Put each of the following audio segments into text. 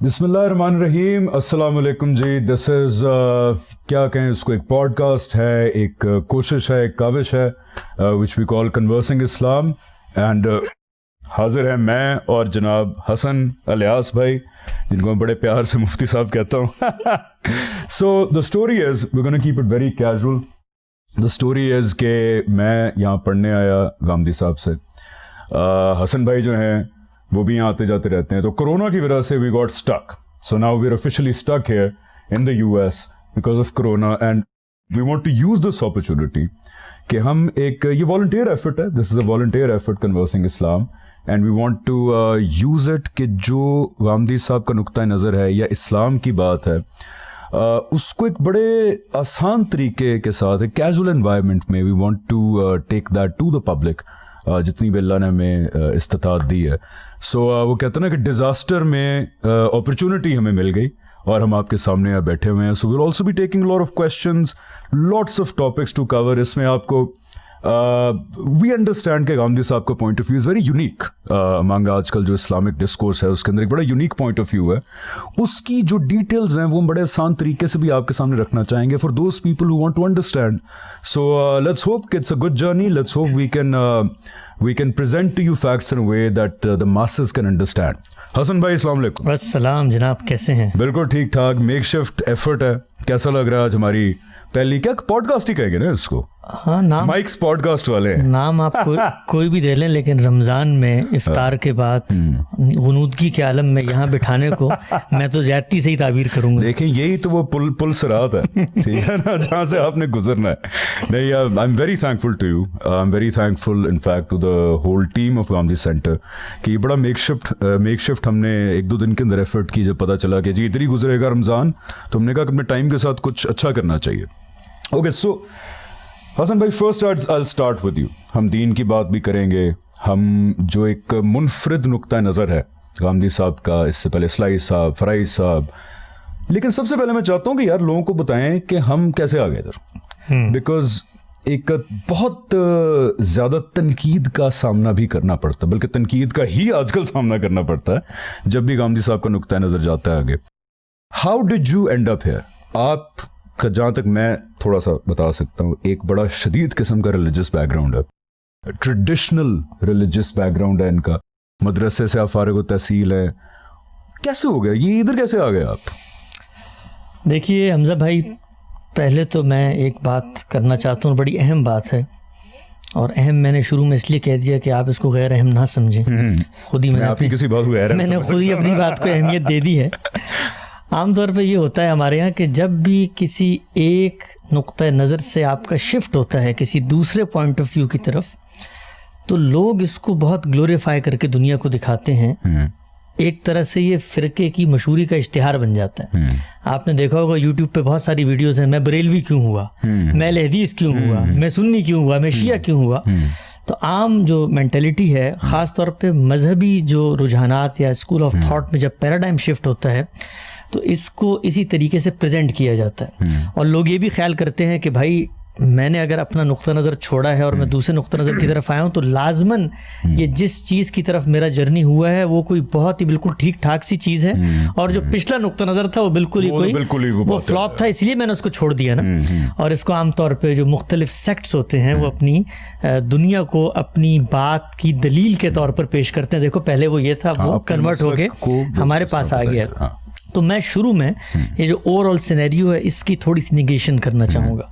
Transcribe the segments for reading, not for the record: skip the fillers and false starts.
बिस्मिल्लाहिर्रहमानिर्रहीम, अस्सलाम वालेकुम जी। दिस इज़ क्या कहें इसको, एक पॉडकास्ट है, एक कोशिश है, एक काविश है which we call conversing Islam. And हाजिर है मैं और जनाब हसन अलियास भाई, जिनको मैं बड़े प्यार से मुफ्ती साहब कहता हूँ। So the story is, we gonna keep it very casual. The story is के मैं यहाँ पढ़ने आया गामदी साहब से। हसन भाई जो हैं वो भी यहाँ आते जाते रहते हैं। तो कोरोना की वजह से we got stuck, so now we are officially stuck here in the US because of corona. And we want to use this opportunity कि हम एक, ये वॉलंटियर एफर्ट है, this is a volunteer effort conversing Islam, and we want to use it कि जो गामदी साहब का नुक्ता नज़र है या इस्लाम की बात है उसको एक बड़े आसान तरीके के साथ, एक कैजुअल एनवायरनमेंट में we want to take that to the public जितनी भी अल्लाह ने हमें इस्तात दी है। सो वो कहते हैं ना कि डिज़ास्टर में अपॉर्चुनिटी हमें मिल गई और हम आपके सामने यहाँ बैठे हुए हैं। So we will also be taking lot of questions, lots of topics to cover. इसमें आपको वी अंडरस्टैंड के गांधी साहब का point of view is very unique among आजकल जो इस्लामिक डिस्कोर्स है, उसके अंदर एक बड़ा यूनिक पॉइंट ऑफ व्यू है। उसकी जो डिटेल्स हैं वो बड़े आसान तरीके से भी आपके सामने रखना चाहेंगे for those people who want to understand. So let's hope कि it's a good journey. Let's hope we can present to you facts in a way that the masses can understand. Hasan भाई अस्सलाम वालेकुम। अस्सलाम जनाब, कैसे हैं? बिल्कुल ठीक ठाक। मेकशिफ्ट एफर्ट है। कैसा लग रहा है आज हमारी पहली, क्या पॉडकास्ट ही कहेंगे ना इसको? हाँ, नाम माइक्स पॉडकास्ट वाले हैं। नाम आप कोई भी दे लें, लेकिन रमज़ान में इफ्तार के बाद गुनूदगी के आलम में यहाँ बिठाने को मैं तो ज़्यादती से ही ताबीर करूँगा। देखें, यही तो वो पुल सिरात है, ठीक है ना, जहाँ से आपने गुजरना है। नहीं, I am very thankful to you, I am very thankful in fact to the whole team of Gandhi centre कि ये बड़ा मेकशिफ्ट हमने एक दो दिन के अंदर एफर्ट की। जब पता चला कि जी इधर ही गुजरेगा रमज़ान, तो हमने कहा कि अपने टाइम के साथ कुछ अच्छा करना चाहिए। ओके, सो हसन भाई, first I start with you. हम दीन की बात भी करेंगे, हम जो एक मुनफरिद नुक्ता नज़र है गांधी साहब का, इससे पहले इस्लाई साहब, फराइज साहब, लेकिन सबसे पहले मैं चाहता हूँ कि यार लोगों को बताएं कि हम कैसे आ गए इधर, बिकॉज एक बहुत ज़्यादा तनकीद का सामना भी करना पड़ता है, बल्कि तनकीद का ही आजकल सामना करना पड़ता है जब भी गांधी साहब का नुक्ता नज़र जाता है आगे। How did you and up here? आप का जहाँ तक मैं थोड़ा सा बता सकता हूँ, एक बड़ा शदीद किस्म का रिलीजियस बैकग्राउंड है, ट्रेडिशनल रिलीजियस बैकग्राउंड है इनका, मदरसे से आप फारिग तहसील है। कैसे हो गया ये, इधर कैसे आ गए आप? देखिए हमजा भाई, पहले तो मैं एक बात करना चाहता हूँ, बड़ी अहम बात है, और अहम मैंने शुरू में इसलिए कह दिया कि आप इसको गैर अहम ना समझें। खुद ही मैंने खुद ही अपनी बात को अहमियत दे दी है। आमतौर पे ये होता है हमारे यहाँ कि जब भी किसी एक नुक्ता नज़र से आपका शिफ्ट होता है किसी दूसरे पॉइंट ऑफ व्यू की तरफ, तो लोग इसको बहुत ग्लोरीफाई करके दुनिया को दिखाते हैं। एक तरह से ये फ़िरके की मशहूरी का इश्तिहार बन जाता है। आपने देखा होगा यूट्यूब पे बहुत सारी वीडियोज़ हैं, मैं बरेलवी क्यों हुआ, मैं लहदीस क्यों हुआ, मैं सुन्नी क्यों हुआ, मैं शिया क्यों हुआ। तो आम जो मेंटेलिटी है, ख़ास तौर पे मजहबी जो रुझानात या स्कूल ऑफ थॉट में जब पैराडाइम शिफ्ट होता है, तो इसको इसी तरीके से प्रेजेंट किया जाता है। और लोग ये भी ख्याल करते हैं कि भाई मैंने अगर अपना नुक्ता नज़र छोड़ा है और मैं दूसरे नुक्ता नज़र की तरफ आया हूँ, तो लाजमन ये जिस चीज़ की तरफ मेरा जर्नी हुआ है वो कोई बहुत ही बिल्कुल ठीक ठाक सी चीज़ है, और जो पिछला नुक्ता नज़र था वो बिल्कुल ही वो फ्लॉप था, इसलिए मैंने उसको छोड़ दिया ना। और इसको आमतौर पर जो मुख्तलिफ सेक्ट्स होते हैं वो अपनी दुनिया को अपनी बात की दलील के तौर पर पेश करते हैं। देखो पहले वो ये था, वो कन्वर्ट होके हमारे पास आ गया। तो मैं शुरू में ये जो ओवरऑल सिनेरियो है इसकी थोड़ी सी निगेशन करना चाहूँगा।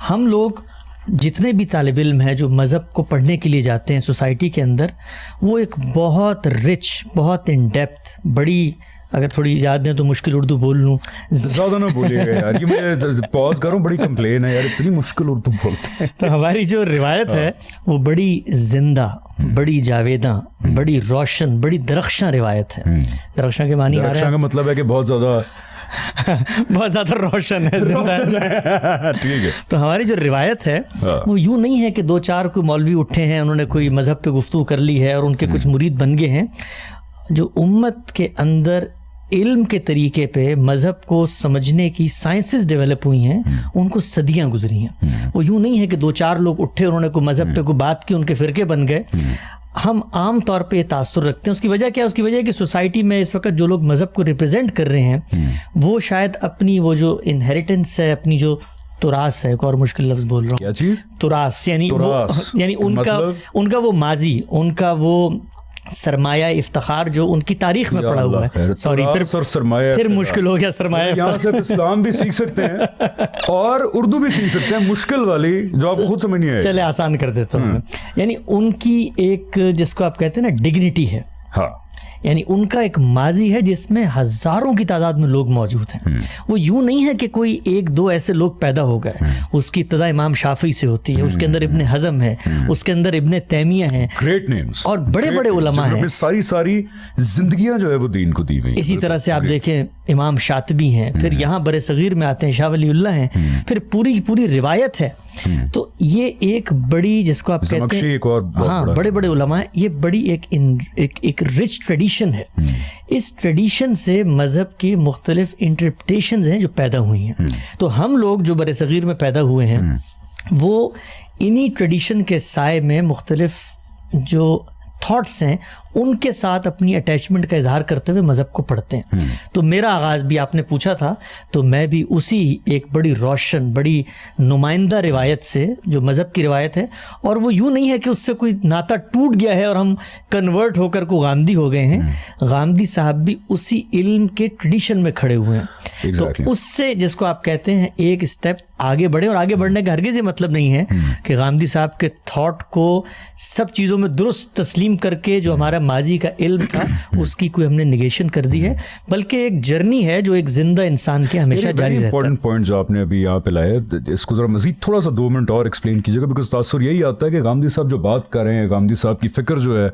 हम लोग जितने भी तालिब इल्म हैं जो मज़हब को पढ़ने के लिए जाते हैं सोसाइटी के अंदर, वो एक बहुत रिच, बहुत इन डेप्थ, बड़ी, अगर थोड़ी इजाज़त दें तो मुश्किल उर्दू बोल लूँ। ज़्यादा ना बोलिएगा यार, ये मैं पॉज करूँ, बड़ी कंप्लेन है यार, इतनी मुश्किल उर्दू बोलते हैं। तो हमारी जो रिवायत है वो बड़ी जिंदा, बड़ी जावेदा, बड़ी रोशन, बड़ी दरख्शां रिवायत है। दरख्शां के मानी, दरख्शां का मतलब है कि बहुत ज़्यादा बहुत ज़्यादा रोशन है, जिंदा है। ठीक है। तो हमारी जो रिवायत है वो यूँ नहीं है कि दो चार कोई मौलवी उठे हैं, उन्होंने कोई मज़हब पे गुफ्तगू कर ली है और उनके कुछ मुरीद बन गए हैं। जो उम्मत के अंदर इल्म के तरीके पे मज़हब को समझने की साइंसेस डेवलप हुई हैं, उनको सदियां गुजरी हैं। वो यूँ नहीं है कि दो चार लोग उठे, उन्होंने कोई मज़हब पे कोई बात की, उनके फ़िरके बन गए। हम आम तौर पे तासुर रखते हैं। उसकी वजह क्या है? उसकी वजह है कि सोसाइटी में इस वक्त जो लोग मज़हब को रिप्रेजेंट कर रहे हैं वो शायद अपनी वो जो इनहेरिटेंस है, अपनी जो तुरास है, एक और मुश्किल लफ्ज़ बोल रहा हूँ, क्या चीज़? तुरास, यानी तुरास, यानी उनका मतलब? उनका वो माजी, उनका वो सरमाया इफ्तिखार जो उनकी तारीख में पड़ा हुआ है। सॉरी, फिर मुश्किल हो गया सरमाया। यहाँ से इस्लाम भी सीख सकते हैं और उर्दू भी सीख सकते हैं, मुश्किल वाली जो आपको खुद समझ नहीं आएगी। चले आसान कर देता हूँ। यानी उनकी एक, जिसको आप कहते हैं ना, डिग्निटी है। हाँ, यानी उनका एक माजी है जिसमें हजारों की तादाद में लोग मौजूद हैं। वो यूं नहीं है कि कोई एक दो ऐसे लोग पैदा हो गए। उसकी इब्तिदा इमाम शाफी से होती है, उसके अंदर इब्ने हज़म है, उसके अंदर इब्ने तैमिया है, ग्रेट नेम्स और बड़े बड़े उलमा हैं। सारी जिंदगियां जो है वो दीन को दी हुई। इसी तरह से आप देखें इमाम शातबी हैं, फिर यहाँ बरे सगीर में आते हैं शाह वलीउल्लाह हैं, फिर पूरी रिवायत है। तो ये एक बड़ी, जिसको आप कहते हैं, एक और हाँ, बड़े बड़े उलमा हैं। ये बड़ी एक रिच ट्रेडिशन है। इस ट्रेडिशन से मज़हब की मुख्तलिफ इंटरप्रिटेशंस हैं जो पैदा हुई हैं। तो हम लोग जो बरे सगीर में पैदा हुए हैं वो इन्हीं ट्रेडिशन के साए में मुख्तलिफ जो थॉट्स हैं उनके साथ अपनी अटैचमेंट का इजहार करते हुए मज़हब को पढ़ते हैं। तो मेरा आगाज़ भी आपने पूछा था, तो मैं भी उसी एक बड़ी रोशन, बड़ी नुमाइंदा रिवायत से, जो मज़हब की रिवायत है, और वो यूँ नहीं है कि उससे कोई नाता टूट गया है और हम कन्वर्ट होकर को गामदी हो गए हैं। गामदी साहब भी उसी इल्म के ट्रेडिशन में खड़े हुए हैं। तो उससे, जिसको आप कहते हैं, एक स्टेप आगे बढ़े। और आगे बढ़ने का हरगिज़ ये मतलब नहीं है कि गामदी साहब के थॉट को सब चीज़ों में दुरुस्त तस्लीम करके जो हमारा माजी का इल्म था उसकी कोई हमने निगेशन कर दी है, बल्कि एक जर्नी है जो एक जिंदा इंसान के हमेशा जारी रहता है। इंपॉर्टेंट पॉइंट जो आपने अभी यहाँ पे लाया, इसको जरा मजीद थोड़ा सा 2 मिनट और एक्सप्लेन कीजिएगा, बिकॉज तासुर यही आता है कि गामदी साहब जो बात कर रहे हैं, गामदी साहब की फिक्र जो है,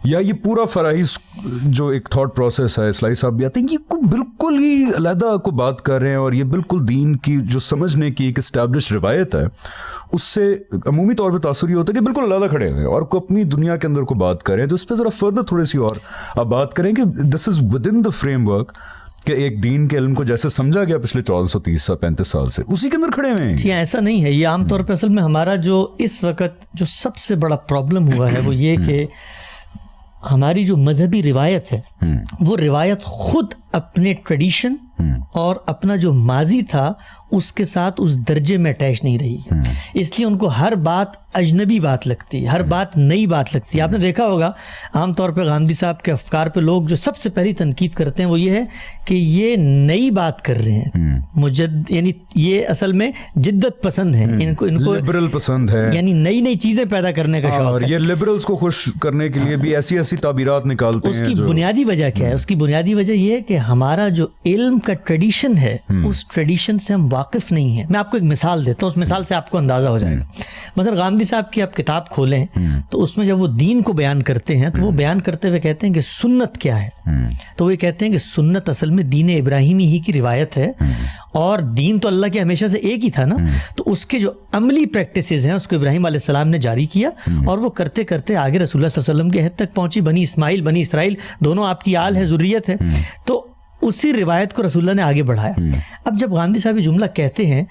या ये पूरा फराही जो एक थॉट प्रोसेस है, इस्लाही साहब भी आते हैं, ये बिल्कुल ही अलहदा को बात कर रहे हैं, और ये बिल्कुल दीन की जो समझने की एक इस्टेब्लिश रिवायत है उससे अमूमी तौर पे तासुर ये होता है कि बिल्कुल अलहदा खड़े हुए हैं और को अपनी दुनिया के अंदर को बात कर रहे हैं। तो इस पर ज़रा फर्दर थोड़ी सी और आप बात करें कि this is with in the framework कि एक दीन के इल्म को जैसे समझा गया पिछले 1430-35 साल से, उसी के अंदर खड़े हुए हैं। जी, ऐसा नहीं है। ये आमतौर पर असल में हमारा जो इस वक्त जो सबसे बड़ा प्रॉब्लम हुआ है वो ये कि हमारी जो मजहबी रिवायत है वो रिवायत खुद अपने ट्रेडिशन और अपना जो माजी था उसके साथ उस दर्जे में अटैच नहीं रही है। इसलिए उनको हर बात अजनबी बात लगती है, हर बात नई बात लगती है। आपने देखा होगा आमतौर पे गांधी साहब के अफकार पे लोग जो सबसे पहली तनकीद करते हैं वो ये है कि ये नई बात कर रहे हैं, यानी ये असल में जिद्दत पसंद है, इनको लिबरल पसंद है, यानी नई नई चीज़ें पैदा करने का शौक है। और ये लिबरल्स को खुश करने के लिए भी ऐसी ऐसी ताबीरात निकालते हैं। उसकी बुनियादी वजह क्या है? उसकी बुनियादी वजह ये है कि हमारा जो इल्म का ट्रेडिशन है उस ट्रेडिशन से हम वाकिफ नहीं है। मैं आपको एक मिसाल देता हूँ, उस मिसाल से आपको अंदाजा हो जाएगा। मतलब गांधी साहब की आप किताब खोलें तो उसमें जब वो दीन को बयान करते हैं तो वो बयान करते हुए कहते हैं कि सुन्नत क्या है। तो वो कहते हैं कि सुन्नत असल में दीन इब्राहिमी ही की रिवायत है, और दीन तो अल्लाह के हमेशा से एक ही था ना, तो उसके जो अमली प्रैक्टिसेस हैं उसको इब्राहिम अलैहिस्सलाम ने जारी किया, और वो करते करते आगे रसूलुल्लाह सल्लल्लाहु अलैहि वसल्लम के हद तक पहुंची। बनी इस्माइल, बनी इसराइल दोनों आपकी आल है, ज़ुर्रियत है। तो उसी रिवायत को रसूलुल्लाह ने आगे बढ़ाया। अब जब गांधी साहब ये जुमला कहते हैं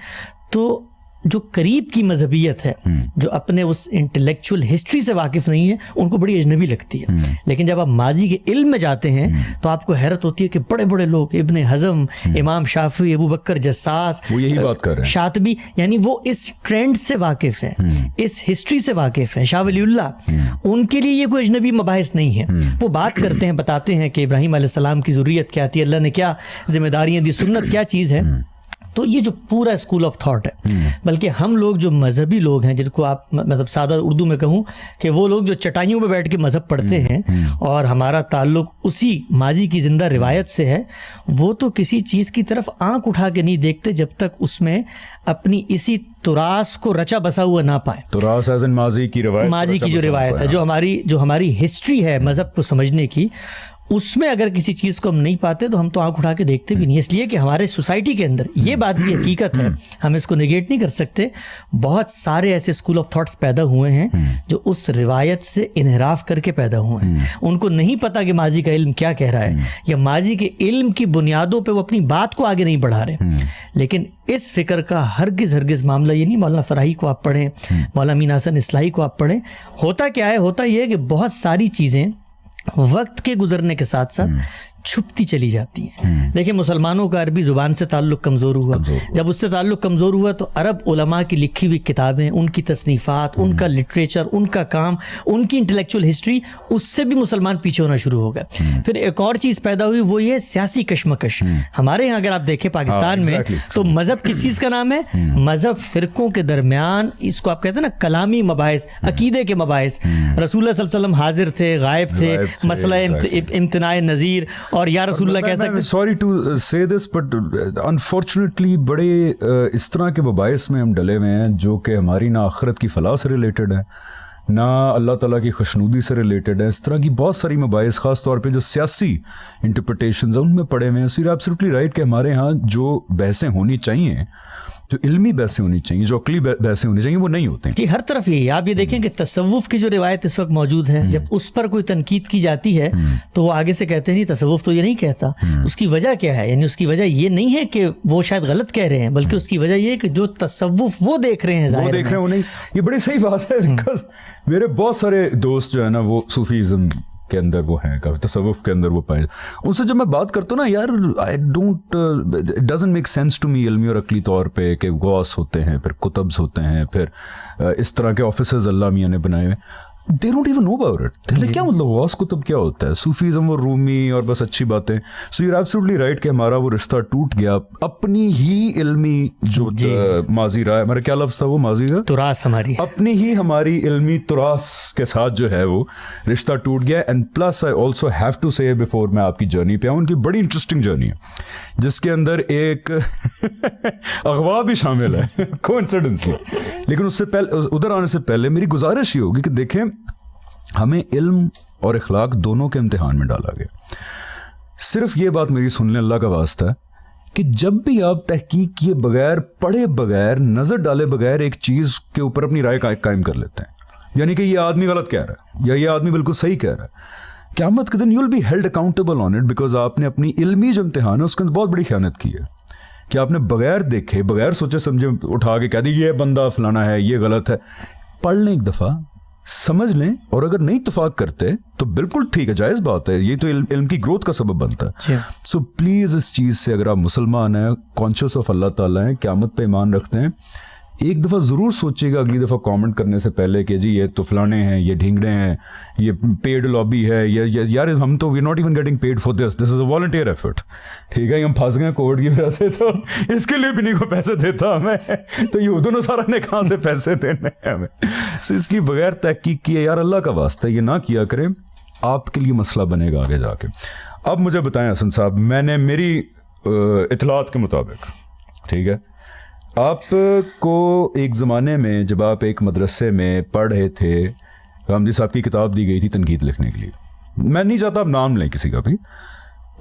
तो जो करीब की मजहबियत है, जो अपने उस इंटेलेक्चुअल हिस्ट्री से वाकिफ नहीं है, उनको बड़ी अजनबी लगती है। लेकिन जब आप माजी के इल्म में जाते हैं तो आपको हैरत होती है कि बड़े बड़े लोग, इब्ने हज़म, इमाम शाफी, अबू बकर जस्सास, वो यही बात कर रहे हैं, शातबी, यानी वो इस ट्रेंड से वाकिफ है, इस हिस्ट्री से वाकिफ है। शाह वलीउल्लाह, उनके लिए ये कोई अजनबी मबाहिस नहीं है। वो बात करते हैं, बताते हैं कि इब्राहिम अलैहिस्सलाम की ज़ुर्रियत क्या थी, अल्लाह ने क्या जिम्मेदारियाँ दी, सुन्नत क्या चीज़ है। तो ये जो पूरा स्कूल ऑफ थॉट है, बल्कि हम लोग जो मजहबी लोग हैं, जिनको आप मतलब सादा उर्दू में कहूँ कि वो लोग जो चटाइयों पे बैठ के मजहब पढ़ते हैं और हमारा ताल्लुक उसी माजी की जिंदा रिवायत से है, वो तो किसी चीज़ की तरफ आंख उठा के नहीं देखते जब तक उसमें अपनी इसी तुरास को रचा बसा हुआ ना पाए। तुरास एज़ इन माजी की रिवायत, माजी की जो रिवायत है, जो हमारी हिस्ट्री है मजहब को समझने की, उसमें अगर किसी चीज़ को हम नहीं पाते तो हम तो आंख उठा के देखते भी नहीं, इसलिए कि हमारे सोसाइटी के अंदर ये बात भी हकीकत है, हम इसको निगेट नहीं कर सकते। बहुत सारे ऐसे स्कूल ऑफ थॉट्स पैदा हुए हैं जो उस रिवायत से इन्हिराफ करके पैदा हुए हैं। उनको नहीं पता कि माजी का इल्म क्या कह रहा है, या माजी के इल्म की बुनियादों पे वो अपनी बात को आगे नहीं बढ़ा रहे। लेकिन इस फिक्र का हरगिज़ मामला ये नहीं, मौलाना फराही को आप पढ़ें, मौलाना अमीन हसन इस्लाही को आप पढ़ें। होता क्या है, होता ये है कि बहुत सारी चीज़ें वक्त के गुजरने के साथ साथ छुपती चली जाती हैं। देखिए, मुसलमानों का अरबी ज़ुबान से ताल्लुक़ कमज़ोर हुआ। जब उससे ताल्लुक़ कमज़ोर हुआ तो अरब उलमा की लिखी हुई किताबें, उनकी तसनीफ़ात, उनका लिटरेचर, उनका काम, उनकी इंटेलेक्चुअल हिस्ट्री, उससे भी मुसलमान पीछे होना शुरू हो गए। फिर एक और चीज़ पैदा हुई, वो ये सियासी कशमकश। हमारे यहाँ अगर आप देखें पाकिस्तान में तो मज़हब किस चीज़ का नाम है? मज़हब फ़िरक़ों के दरमियान, इसको आप कहते हैं ना कलामी मबाहिस, अकीदे के मबाहिस। रसूलुल्लाह सल्लल्लाहु अलैहि वसल्लम हाजिर थे, गायब थे, मसला इम्तिनाए नज़ीर और या रसूलुल्लाह कह सकते। सॉरी टू से दिस बट अनफॉर्चुनेटली बड़े इस तरह के मबाइस में हम डले हुए हैं जो कि हमारी ना आखिरत की फलाह से रिलेटेड है, ना अल्लाह ताला की खुशनुदी से रिलेटेड है। इस तरह की बहुत सारी मबाइस, ख़ास तौर पे जो सियासी इंटरप्रटेशंस हैं उनमें पड़े हुए हैं। So you are absolutely right कि हमारे यहाँ जो बहसें होनी चाहिए, जो इल्मी बहसें होनी चाहिए, जो अकली बहसें होनी चाहिए, वो नहीं होते हैं। जी, हर तरफ यही है। आप ये देखें कि तसव्वुफ की जो रिवायत इस वक्त मौजूद है, जब उस पर कोई तनकीद की जाती है तो वो आगे से कहते हैं नहीं, तसव्वुफ तो ये नहीं कहता। उसकी वजह क्या है? यानी उसकी वजह ये नहीं है कि वो शायद गलत कह रहे हैं, बल्कि उसकी वजह ये है कि जो तसव्वुफ वो देख रहे हैं, वो देख रहे हैं, वो नहीं। ये बड़ी सही बात है, बिकॉज मेरे बहुत सारे दोस्त जो है ना वो सूफीज़म के अंदर वो हैं, कभी तसव्वुफ के अंदर वो पाए। उनसे जब मैं बात करता हूँ ना, यार I don't, it doesn't make sense to me इल्मी और अकली तौर पे कि गौस होते हैं, फिर कुतब्स होते हैं, फिर इस तरह के ऑफिसर्स अल्लाह मियाँ ने बनाए हुए। They don't even know about it. क्या मतलब गौस कुतुब क्या होता है? सूफीज़म वो रूमी और बस अच्छी बातें। So you are absolutely right कि हमारा वो रिश्ता टूट गया अपनी ही इल्मी जो माजी रहा है। हमारा क्या लफ्ज़ था वो माजी का? तुरास। हमारी अपनी ही हमारी इल्मी तुरास के साथ जो है वो रिश्ता टूट गया। And plus I also have to say before मैं आपकी जर्नी पे आऊँ, उनकी बड़ी इंटरेस्टिंग जर्नी है जिसके अंदर एक अगवा भी शामिल है कोइंसिडेंसली। लेकिन उससे पहले, उधर आने से पहले मेरी गुजारिश ये होगी कि देखें, हमें इल्म और इखलाक दोनों के इम्तिहान में डाला गया। सिर्फ ये बात मेरी सुन लें, अल्लाह का वास्ता है, कि जब भी आप तहकीक किए बगैर, पढ़े बगैर, नज़र डाले बगैर एक चीज़ के ऊपर अपनी राय कायम कर लेते हैं, यानी कि ये आदमी गलत कह रहा है या ये आदमी बिल्कुल सही कह रहा है, क़यामत के दिन you will be held accountable on it, because आपने अपनी इल्मी जो इम्तिहान है उसके अंदर बहुत बड़ी खयानत की है कि आपने बगैर देखे, बगैर सोचे समझे उठा के कह दी ये बंदा फलाना है, ये गलत है। पढ़ लें एक दफ़ा, समझ लें, और अगर नहीं इत्तेफाक करते तो बिल्कुल ठीक है, जायज़ बात है, ये तो इल्म की ग्रोथ का सबब बनता है। सो प्लीज़ इस चीज़ से, अगर आप मुसलमान हैं, कॉन्शियस ऑफ अल्लाह ताला हैं, क़यामत पे ईमान रखते हैं, एक दफ़ा ज़रूर सोचिएगा अगली दफ़ा कमेंट करने से पहले कि जी ये तो फलाने हैं, ये ढींगड़े हैं, ये पेड लॉबी है, ये यार हम तो we not even getting paid for this is a volunteer effort. ठीक है, हम फंस गए कोविड की वजह से, तो इसके लिए भी नहीं कोई पैसे देता हमें, तो ये दोनों सारा ने कहाँ से पैसे देने हैं हमें। सो इसलिए बगैर तहकीक किए, यार अल्लाह का वास्ता ये ना किया करें, आपके लिए मसला बनेगा आगे जाके। अब मुझे बताएं हसन साहब, मैंने मेरी इतलात के मुताबिक, ठीक है, आपको एक ज़माने में जब आप एक मदरसे में पढ़ रहे थे, गांधी साहब की किताब दी गई थी तनकीद लिखने के लिए, मैं नहीं चाहता आप नाम लें किसी का भी,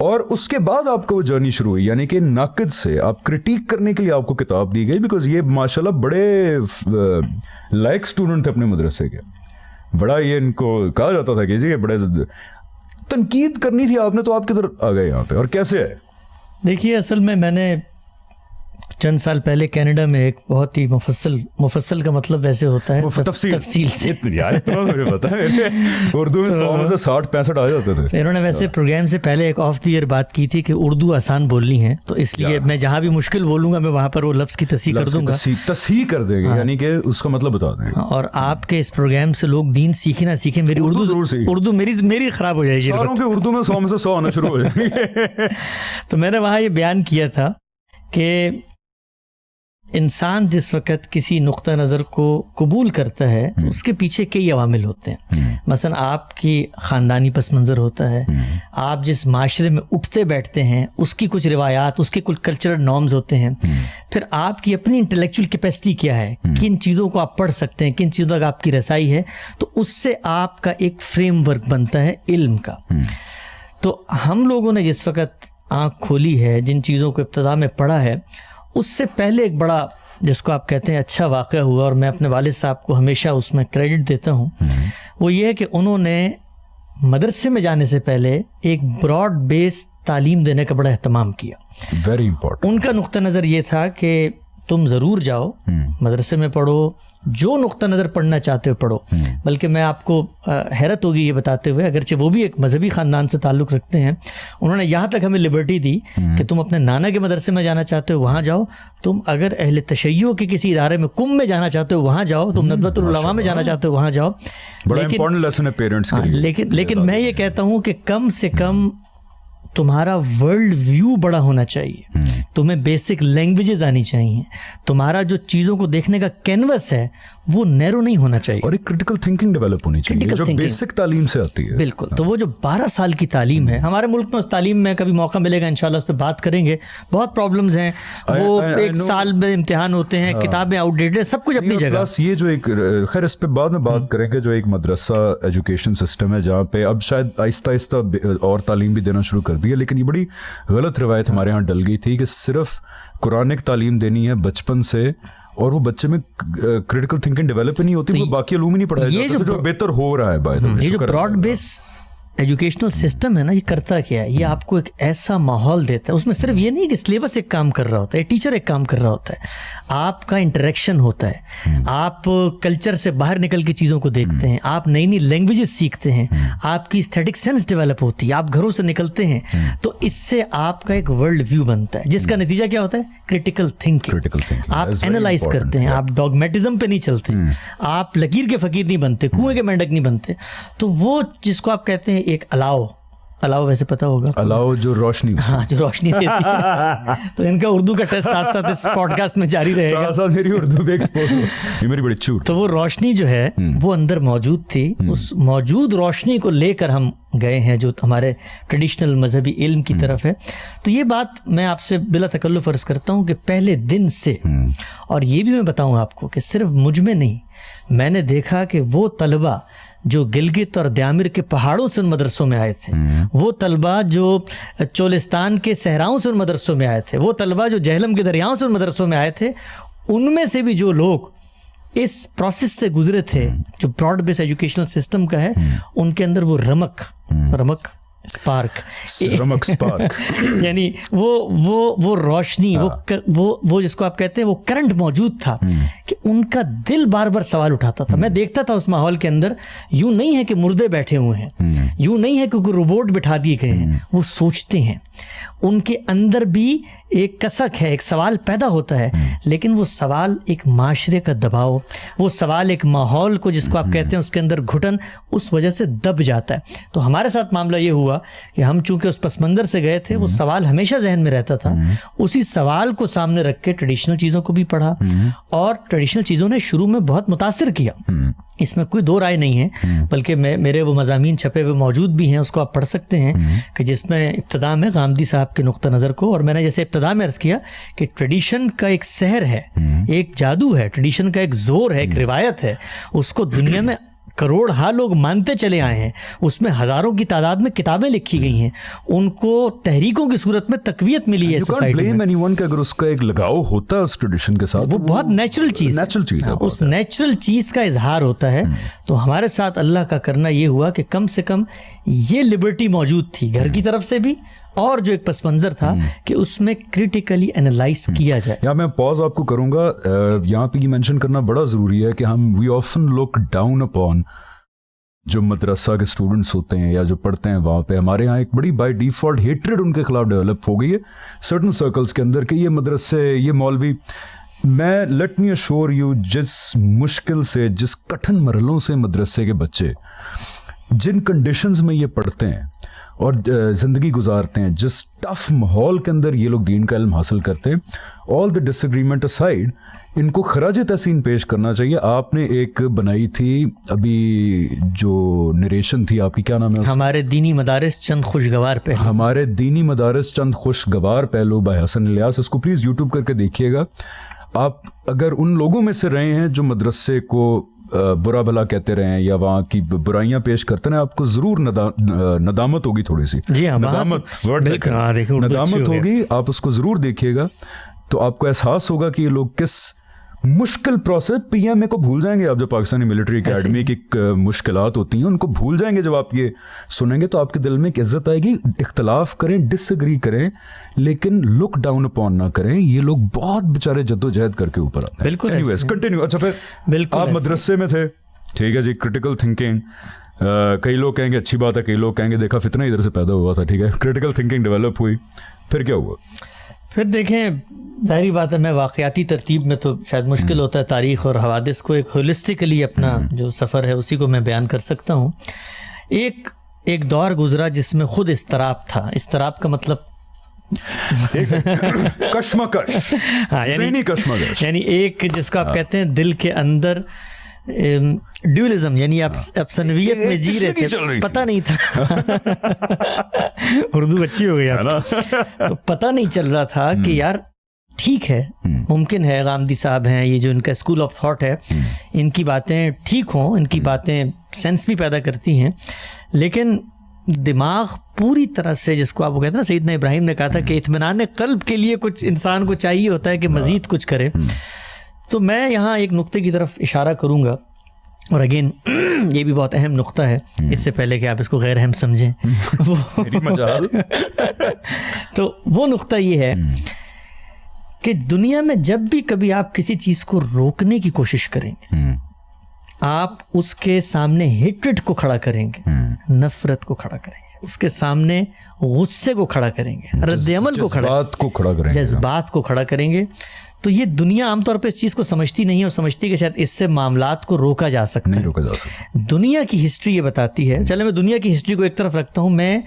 और उसके बाद आपको वो जर्नी शुरू हुई, यानी कि नाक़िद से आप क्रिटिक करने के लिए आपको किताब दी गई, बिकॉज ये माशाल्लाह बड़े लायक स्टूडेंट थे अपने मदरसे के, बड़ा ये इनको कहा जाता था कि जी ये बड़े तनकीद करनी थी आपने, तो आप किधर आ गए यहाँ पे और कैसे है? देखिए, असल में मैंने चंद साल पहले कनाडा में एक बहुत ही मुफस्सल का मतलब वैसे होता है तफसील से, यार इतना मुझे पता है, उर्दू में 100 में से 60-65 आ जाते थे। इन्होंने वैसे प्रोग्राम से पहले एक ऑफ द ईयर बात की थी कि उर्दू आसान बोलनी है, तो इसलिए मैं जहाँ भी मुश्किल बोलूंगा मैं वहाँ पर वो लफ्ज़ की तस्हीह कर दूंगा, तस्हीह कर देंगे, यानी कि उसका मतलब बता देंगे। और आपके इस प्रोग्राम से लोग दीन सीखे ना सीखे, मेरी उर्दू मेरी ख़राब हो जाएगी, सारों के उर्दू में 100 में से 100 आना शुरू हो जाएंगे। तो मैंने वहाँ ये बयान किया था कि इंसान जिस वक़्त किसी नुक्ता नज़र को कबूल करता है तो उसके पीछे कई अवामिल होते हैं। मसलन आपकी ख़ानदानी पस मंज़र होता है, आप जिस माशरे में उठते बैठते हैं उसकी कुछ रिवायात, उसके कुछ कल्चरल नॉर्म्स होते हैं, फिर आपकी अपनी इंटेलेक्चुअल कैपेसिटी क्या है, किन चीज़ों को आप पढ़ सकते हैं, किन चीज़ों तक आपकी रसाई है, तो उससे आपका एक फ्रेमवर्क बनता है इल्म का। तो हम लोगों ने जिस वक्त आँख खोली है, जिन चीज़ों को इब्तदा में पढ़ा है, उससे पहले एक बड़ा, जिसको आप कहते हैं, अच्छा वाक़या हुआ, और मैं अपने वालिद साहब को हमेशा उसमें क्रेडिट देता हूँ। वो ये है कि उन्होंने मदरसे में जाने से पहले एक ब्रॉड बेस तालीम देने का बड़ा एहतमाम किया। Very important. उनका नुक्ता नज़र ये था कि तुम ज़रूर जाओ, मदरसे में पढ़ो, जो नुक्ता नज़र पढ़ना चाहते हो पढ़ो। बल्कि मैं आपको हैरत होगी ये बताते हुए, अगरचे वो भी एक मजहबी ख़ानदान से ताल्लुक़ रखते हैं, उन्होंने यहाँ तक हमें लिबर्टी दी कि तुम अपने नाना के मदरसे में जाना चाहते हो वहाँ जाओ, तुम अगर अहले तशय्यो के किसी इदारे में कुम में जाना चाहते हो वहाँ जाओ, तुम नदवतुल उलमा में जाना चाहते हो वहाँ जाओ। बड़ा इंपॉर्टेंट लेसन है पेरेंट्स के लिए। लेकिन मैं ये कहता हूँ कि कम से कम तुम्हारा वर्ल्ड व्यू बड़ा होना चाहिए, तुम्हें बेसिक लैंग्वेजेस आनी चाहिए, तुम्हारा जो चीज़ों को देखने का कैनवस है वो नैरो नहीं होना चाहिए, और एक क्रिटिकल थिंकिंग डेवलप होनी चाहिए जो बेसिक तालीम से आती है। बिल्कुल। तो वो जो 12 साल की तालीम है हमारे मुल्क में, उस तालीम में कभी मौका मिलेगा इंशाल्लाह उस पर बात करेंगे। बहुत प्रॉब्लम्स हैं, वो एक साल में इम्तिहान होते हैं, किताबें आउटडेटेड, सब कुछ अपनी जगह। प्लस ये जो एक, खैर इस पे बाद में बात करेंगे, जो एक मदरसा एजुकेशन सिस्टम है जहाँ पे अब शायद आहिस्ता आहिस्ता और तालीम भी देना शुरू कर दी है, लेकिन ये बड़ी गलत रवायत हमारे यहाँ डल गई थी कि सिर्फ कुरानिक तालीम देनी है बचपन से, और वो बच्चे में क्रिटिकल थिंकिंग डेवलप नहीं होती, वो बाकी इल्म ही नहीं पढ़ाया जाता, जो बेहतर हो रहा है। बाय द वे, ये जो ब्रॉड बेस एजुकेशनल सिस्टम है ना, ये करता क्या है, ये आपको एक ऐसा माहौल देता है, उसमें सिर्फ ये नहीं कि सिलेबस एक काम कर रहा होता है, टीचर एक काम कर रहा होता है, आपका इंटरेक्शन होता है, आप कल्चर से बाहर निकल के चीज़ों को देखते हैं, आप नई नई लैंग्वेजेस सीखते हैं, आपकी एस्थेटिक सेंस डेवलप होती है, आप घरों से निकलते हैं, तो इससे आपका एक वर्ल्ड व्यू बनता है, जिसका नतीजा क्या होता है, क्रिटिकल थिंकिंग। आप एनालाइज करते हैं, आप डॉगमेटिज्म पे नहीं चलते, आप लकीर के फकीर नहीं बनते, कुएं के मेंढक नहीं बनते। तो वो जिसको आप कहते हैं एक अलाव वैसे पता होगा, अलाव जो रोशनी, हाँ, जो रोशनी देती है। तो इनका उर्दू का टेस्ट साथ साथ इस पॉडकास्ट में जारी रहेगा। साथ मेरी उर्दू पे ये मेरी बड़ी चूट। तो वो रोशनी जो है वो अंदर मौजूद थी, उस मौजूद रोशनी को लेकर हम गए हैं जो हमारे ट्रेडिशनल मजहबी इल्म की तरफ है। तो ये बात मैं आपसे बिला तकल्लुफ़ अर्ज़ करता हूँ कि पहले दिन से, और ये भी मैं बताऊँ आपको कि सिर्फ मुझ में नहीं, मैंने देखा कि वो तलबा जो गिलगित और द्यामिर के पहाड़ों से उन मदरसों में आए थे, वो तलबा जो चोलिस्तान के सहराओं से उन मदरसों में आए थे, वो तलबा जो जहलम के दरियाओं से उन मदरसों में आए थे, उनमें से भी जो लोग इस प्रोसेस से गुजरे थे, जो ब्रॉड बेस एजुकेशनल सिस्टम का है, उनके अंदर वो रमक स्पार्क यानी वो रोशनी, वो जिसको आप कहते हैं वो करंट मौजूद था कि उनका दिल बार बार सवाल उठाता था। मैं देखता था उस माहौल के अंदर, यूं नहीं है कि मुर्दे बैठे हुए हैं, यूं नहीं है कि कोई रोबोट बिठा दिए गए हैं, वो सोचते हैं, उनके अंदर भी एक कसक है, एक सवाल पैदा होता है, लेकिन वो सवाल एक माशरे का दबाव, वो सवाल एक माहौल को जिसको आप कहते हैं उसके अंदर घुटन, उस वजह से दब जाता है। तो हमारे साथ मामला ये हुआ कि हम चूंकि उस पस मंज़र से गए थे, वो सवाल हमेशा जहन में रहता था, उसी सवाल को सामने रख के ट्रेडिशनल चीज़ों को भी पढ़ा, और ट्रेडिशनल चीज़ों ने शुरू में बहुत मुतासिर किया, इसमें कोई दो राय नहीं है, बल्कि मेरे वो मज़ामीन छपे हुए मौजूद भी हैं, उसको आप पढ़ सकते हैं, कि जिसमें इब्तदा में गामदी साहब के नुक्ता नज़र को, और मैंने जैसे इब्तदा में अर्ज़ किया कि ट्रेडिशन का एक सहर है, एक जादू है, ट्रेडिशन का एक जोर है, एक रिवायत है, उसको दुनिया में करोड़ लोग मानते चले आए हैं, उसमें हज़ारों की तादाद में किताबें लिखी गई हैं, उनको तहरीकों की सूरत में तकवीयत मिली है सोसाइटी में। एनीवन कि अगर उसका एक लगाव होता है उस ट्रेडिशन के साथ, वो बहुत नेचुरल चीज़ है, उस नेचुरल चीज़ का इजहार होता है। तो हमारे साथ अल्लाह का करना ये हुआ कि कम से कम ये लिबर्टी मौजूद थी घर की तरफ से भी, और जो एक पस मंज़र था कि उसमें क्रिटिकली एनालाइज किया जाए। यहाँ मैं पॉज आपको करूँगा, यहाँ पे ये मेंशन करना बड़ा ज़रूरी है कि we often look down upon जो मदरसा के स्टूडेंट्स होते हैं या जो पढ़ते हैं वहाँ पे, हमारे यहाँ एक बड़ी बाय डिफ़ॉल्ट हेट्रेड उनके खिलाफ डेवलप हो गई है सर्टन सर्कल्स के अंदर कि ये मदरसे, ये मौलवी। मैं लेट मी अश्योर यू, जिस मुश्किल से, जिस कठिन मरहलों से मदरसे के बच्चे जिन कंडीशंस में ये पढ़ते हैं और ज़िंदगी गुजारते हैं, जिस टफ माहौल के अंदर ये लोग दीन का इल्म हासिल करते हैं, ऑल द डिसएग्रीमेंट असाइड, इनको खराज तहसीन पेश करना चाहिए। आपने एक बनाई थी अभी जो नरेशन थी आपकी, क्या नाम है उसका? हमारे दीनी मदारिस चंद खुशगवार पहलू, हमारे दीनी मदारिस चंद खुशगवार पहलू बाय हसन इलियास। इसको प्लीज़ यूट्यूब करके देखिएगा। आप अगर उन लोगों में से रहे हैं जो मदरसे को बुरा भला कहते रहें या वहाँ की बुराइयां पेश करते रहें, आपको ज़रूर नदामत होगी थोड़ी सी। जी हाँ, नदामत वर्ड नदामत होगी, आप उसको ज़रूर देखिएगा तो आपको एहसास होगा कि ये लोग किस मुश्किल प्रोसेस, पीएमए को भूल जाएंगे आप, जो पाकिस्तानी मिलिट्री एकेडमी की मुश्किलात होती हैं उनको भूल जाएंगे जब आप ये सुनेंगे, तो आपके दिल में एक इज्जत आएगी। इख्तलाफ करें, डिसएग्री करें, लेकिन लुक डाउन अपॉन ना करें। ये लोग बहुत बेचारे जद्दोजहद करके ऊपर आते हैं। बिल्कुल एनीवेज कंटिन्यू। अच्छा, फिर आप मदरसे में थे, ठीक है जी, क्रिटिकल थिंकिंग, कई लोग कहेंगे अच्छी बात है, कई लोग कहेंगे देखा फितना इधर से पैदा हुआ था, ठीक है, क्रिटिकल थिंकिंग डेवलप हुई, फिर क्या हुआ? फिर देखें, जाहिर बात है मैं वाक़याती तरतीब में तो शायद मुश्किल होता है तारीख़ और हवादिस को एक होलिस्टिकली अपना जो सफ़र है उसी को मैं बयान कर सकता हूँ। एक दौर गुजरा जिसमें ख़ुद इस्तराब था। इस्तराब का मतलब कश्मकश, हाँ, यानी एक जिसको आप कहते हैं दिल के अंदर ड्यूलिज्म, यानी आप अफसनवियत में जी रहे थे, पता नहीं था उर्दू अच्छी हो गई ना, तो पता नहीं चल रहा था कि यार ठीक है, मुमकिन है गामदी साहब हैं, ये जो इनका स्कूल ऑफ थॉट है, इनकी बातें ठीक हों, इनकी बातें सेंस भी पैदा करती हैं, लेकिन दिमाग पूरी तरह से, जिसको आप वो कहते हैं ना, सैयदना इब्राहिम ने कहा था कि इत्मीनान क़ल्ब के लिए कुछ इंसान को चाहिए होता है कि मज़ीद कुछ करे। तो मैं यहाँ एक नुक्ते की तरफ इशारा करूँगा, और अगेन ये भी बहुत अहम नुक्ता है, इससे पहले कि आप इसको गैर अहम समझें तो वो नुक्ता ये है कि दुनिया में जब भी कभी आप किसी चीज़ को रोकने की कोशिश करेंगे, आप उसके सामने हेट्रेड को खड़ा करेंगे, नफरत को खड़ा करेंगे, उसके सामने गुस्से को खड़ा करेंगे, रद्द-ए-अमल को खड़ा करेंगे, जज्बात को खड़ा करेंगे, तो ये दुनिया आमतौर पे इस चीज़ को समझती नहीं है, और समझती कि शायद इससे मामलात को रोका जा सकता है। दुनिया की हिस्ट्री ये बताती है, चले मैं दुनिया की हिस्ट्री को एक तरफ रखता हूँ, मैं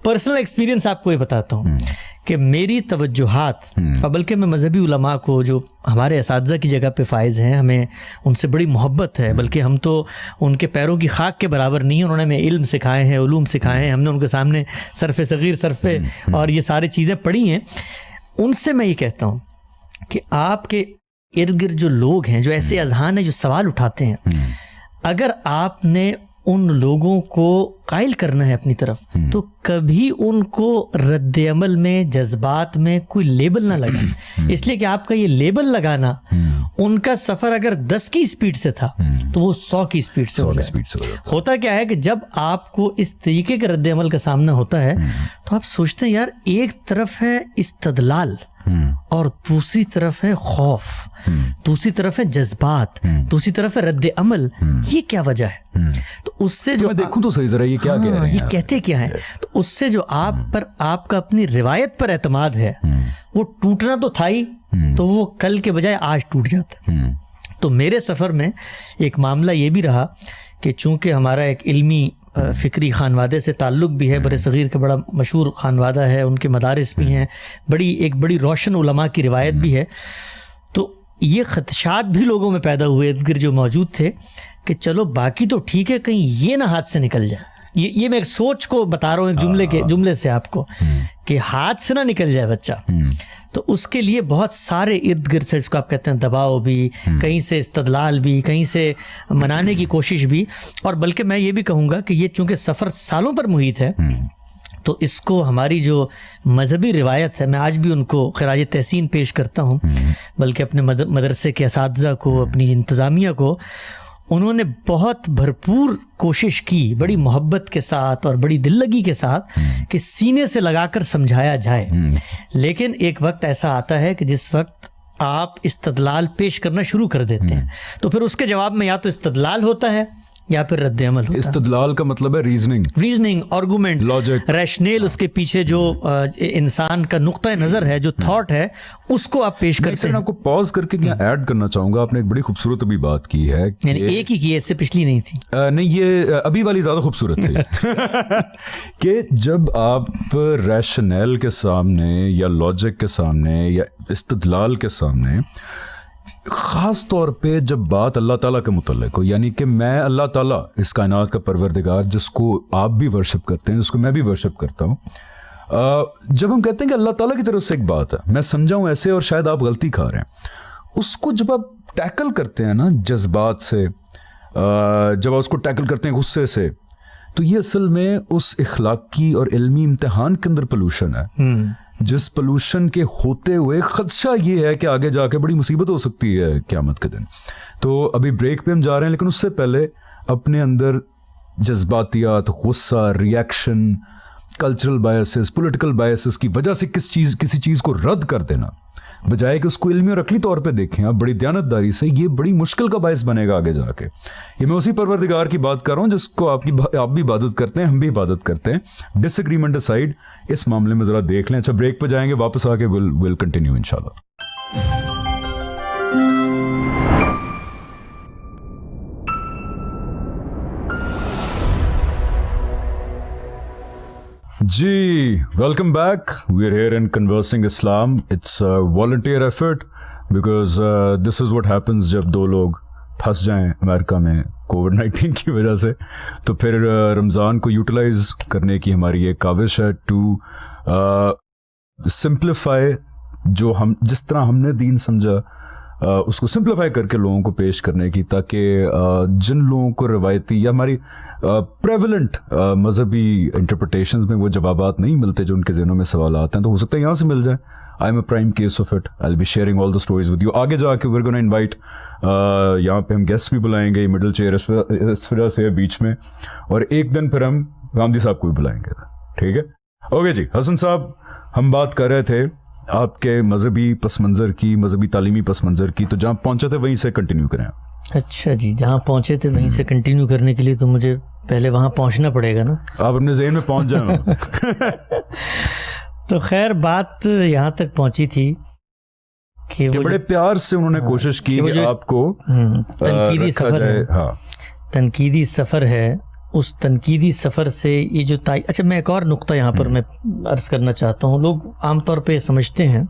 पर्सनल एक्सपीरियंस आपको ये बताता हूँ कि मेरी तवज्जुहात, और बल्कि मैं मजहबी उलमा को जो हमारे असातिज़ा की जगह पे फाइज़ हैं, हमें उनसे बड़ी मोहब्बत है, बल्कि हम तो उनके पैरों की खाक के बराबर नहीं, उन्होंने हमें इल्म सिखाए हैं, उलूम सिखाए हैं, हमने उनके सामने सरफ़े सग़ीर, सरफ़े और ये सारी चीज़ें पढ़ी हैं। उनसे मैं ये कहता हूँ कि आपके इर्द गिर्द जो लोग हैं, जो ऐसे अज़हान हैं जो सवाल उठाते हैं, अगर आपने उन लोगों को कायल करना है अपनी तरफ, तो कभी उनको रद्द-ए-अमल में, जज्बात में कोई लेबल ना लगाए, इसलिए कि आपका ये लेबल लगाना, उनका सफ़र अगर 10 की स्पीड से था तो वो 100 की स्पीड से हो जाए। होता क्या है कि जब आपको इस तरीके के रद्द-ए-अमल का सामना होता है तो आप सोचते हैं यार, एक तरफ है इस्तदलाल और दूसरी तरफ है खौफ, दूसरी तरफ है जज्बात, दूसरी तरफ है रद्द अमल, ये क्या वजह है? तो उससे जो मैं देखूं तो सही जरा ये क्या कह रहे हैं, ये कहते क्या है, तो उससे जो आप पर, आपका अपनी रिवायत पर एतमाद है, वो टूटना तो था ही, तो वो कल के बजाय आज टूट जाता है। तो मेरे सफ़र में एक मामला ये भी रहा कि चूँकि हमारा एक इल्मी फ़िक्री खानवादे से ताल्लुक़ भी है, बड़े सग़ीर का बड़ा मशहूर खानवादा है, उनके मदारिस भी हैं, एक बड़ी रोशन उलमा की रिवायत भी है, तो ये ख़दशात भी लोगों में पैदा हुए इर्द गिर्द जो मौजूद थे कि चलो बाकी तो ठीक है, कहीं ये ना हाथ से निकल जाए। ये मैं एक सोच को बता रहा हूँ, एक जुमले से आपको, कि हाथ से ना निकल जाए बच्चा। तो उसके लिए बहुत सारे इर्द गिर्द से, इसको आप कहते हैं दबाव भी, कहीं से इस्तदलाल भी, कहीं से मनाने की कोशिश भी, और बल्कि मैं ये भी कहूँगा कि ये चूँकि सफ़र सालों पर मुहित है, तो इसको हमारी जो मजहबी रिवायत है, मैं आज भी उनको खिराज तहसीन पेश करता हूँ, बल्कि अपने मदरसे के असातिज़ा को, अपनी इंतज़ामिया को, उन्होंने बहुत भरपूर कोशिश की, बड़ी मोहब्बत के साथ और बड़ी दिल्लगी के साथ, कि सीने से लगाकर समझाया जाए। लेकिन एक वक्त ऐसा आता है कि जिस वक्त आप इस्तदलाल पेश करना शुरू कर देते हैं, तो फिर उसके जवाब में या तो इस्तदलाल होता है या फिर रद्द-ए-अमल होता है। इस्तदलाल का मतलब है रीजनिंग, आर्गूमेंट, लॉजिक, रैशनल, उसके पीछे जो इंसान का नुक्ता नज़र है, जो थॉट है, उसको आप पेश करते हैं। आपको पॉज करके यहाँ ऐड करना चाहूँगा, आपने एक बड़ी खूबसूरत अभी बात की है, यानी एक ही की, इससे पिछली नहीं थी। नहीं, ये अभी वाली ज़्यादा खूबसूरत थी कि जब आप रैशनल के सामने या लॉजिक के सामने या इस्तदलाल के सामने, ख़ास तौर पे जब बात अल्लाह ताला के मुतल्लिक़ हो, यानी कि मैं अल्लाह ताला, इस कायनात का परवरदिगार, जिसको आप भी वर्शिप करते हैं, जिसको मैं भी वर्शिप करता हूँ, जब हम कहते हैं कि अल्लाह ताला की तरफ से एक बात है, मैं समझाऊँ ऐसे और शायद आप गलती खा रहे हैं, उसको जब आप टैकल करते हैं ना जज्बात से, जब आप उसको टैकल करते हैं गुस्से से, तो ये असल में उस इखलाकी और इल्मी इम्तिहान के अंदर पोल्यूशन है, जिस पोल्यूशन के होते हुए खदशा ये है कि आगे जाके बड़ी मुसीबत हो सकती है क़यामत के दिन। तो अभी ब्रेक पे हम जा रहे हैं, लेकिन उससे पहले अपने अंदर जज्बातियात, गुस्सा, reaction, cultural biases, political biases की वजह से किसी चीज़ को रद्द कर देना, बजाय कि उसको इल्मी और अकली तौर पे देखें आप बड़ी दयानतदारी से, ये बड़ी मुश्किल का बायस बनेगा आगे जाके। ये मैं उसी परवरदिगार की बात कर रहा हूँ जिसको आप भी इबादत करते हैं, हम भी इबादत करते हैं। डिसएग्रीमेंट असाइड, इस मामले में ज़रा देख लें। अच्छा, ब्रेक पे जाएंगे, वापस आके विल कंटिन्यू इंशाल्लाह। जी, welcome back. We are here in conversing Islam. It's a volunteer effort because this is what happens जब दो लोग फंस जाएं अमेरिका में कोविड-19 की वजह से। तो फिर रमज़ान को यूटिलाइज करने की हमारी एक काविश है टू सिंप्लीफाई, जो हम जिस तरह हमने दीन समझा उसको सिंप्लीफाई करके लोगों को पेश करने की, ताकि जिन लोगों को रवायती या हमारी प्रेवलेंट मजहबी इंटरप्रटेशंस में वो जवाबात नहीं मिलते जो उनके ज़हनों में सवाल आते हैं, तो हो सकता है यहाँ से मिल जाए। I am a prime case of it. I will be sharing all the stories with you. आगे जाके वी आर गोना इनवाइट, यहाँ पे हम गेस्ट भी बुलाएंगे, मिडिल चेयर इस वजह से बीच में, और एक दिन फिर हम गांधी साहब को भी बुलाएंगे। ठीक है, ओके जी। हसन साहब, हम बात कर रहे थे आपके मजहबी पस मंज़र की, मजहबी तालीमी पस मंज़र की, तो जहाँ पहुँचे थे वहीं से कंटिन्यू करें। अच्छा जी, जहाँ पहुँचे थे वहीं से कंटिन्यू करने के लिए तो मुझे पहले वहाँ पहुँचना पड़ेगा ना। आप अपने ज़हन में पहुँच जाए। तो खैर बात यहाँ तक पहुँची थी कि वो बड़े प्यार से उन्होंने कोशिश की कि आपको तनकीदी सफ़र है। हाँ, तनकीदी सफ़र है। उस तनकीदी सफ़र से ये जो अच्छा, मैं एक और नुक्ता यहाँ पर मैं अर्ज़ करना चाहता हूँ। लोग आमतौर पे समझते हैं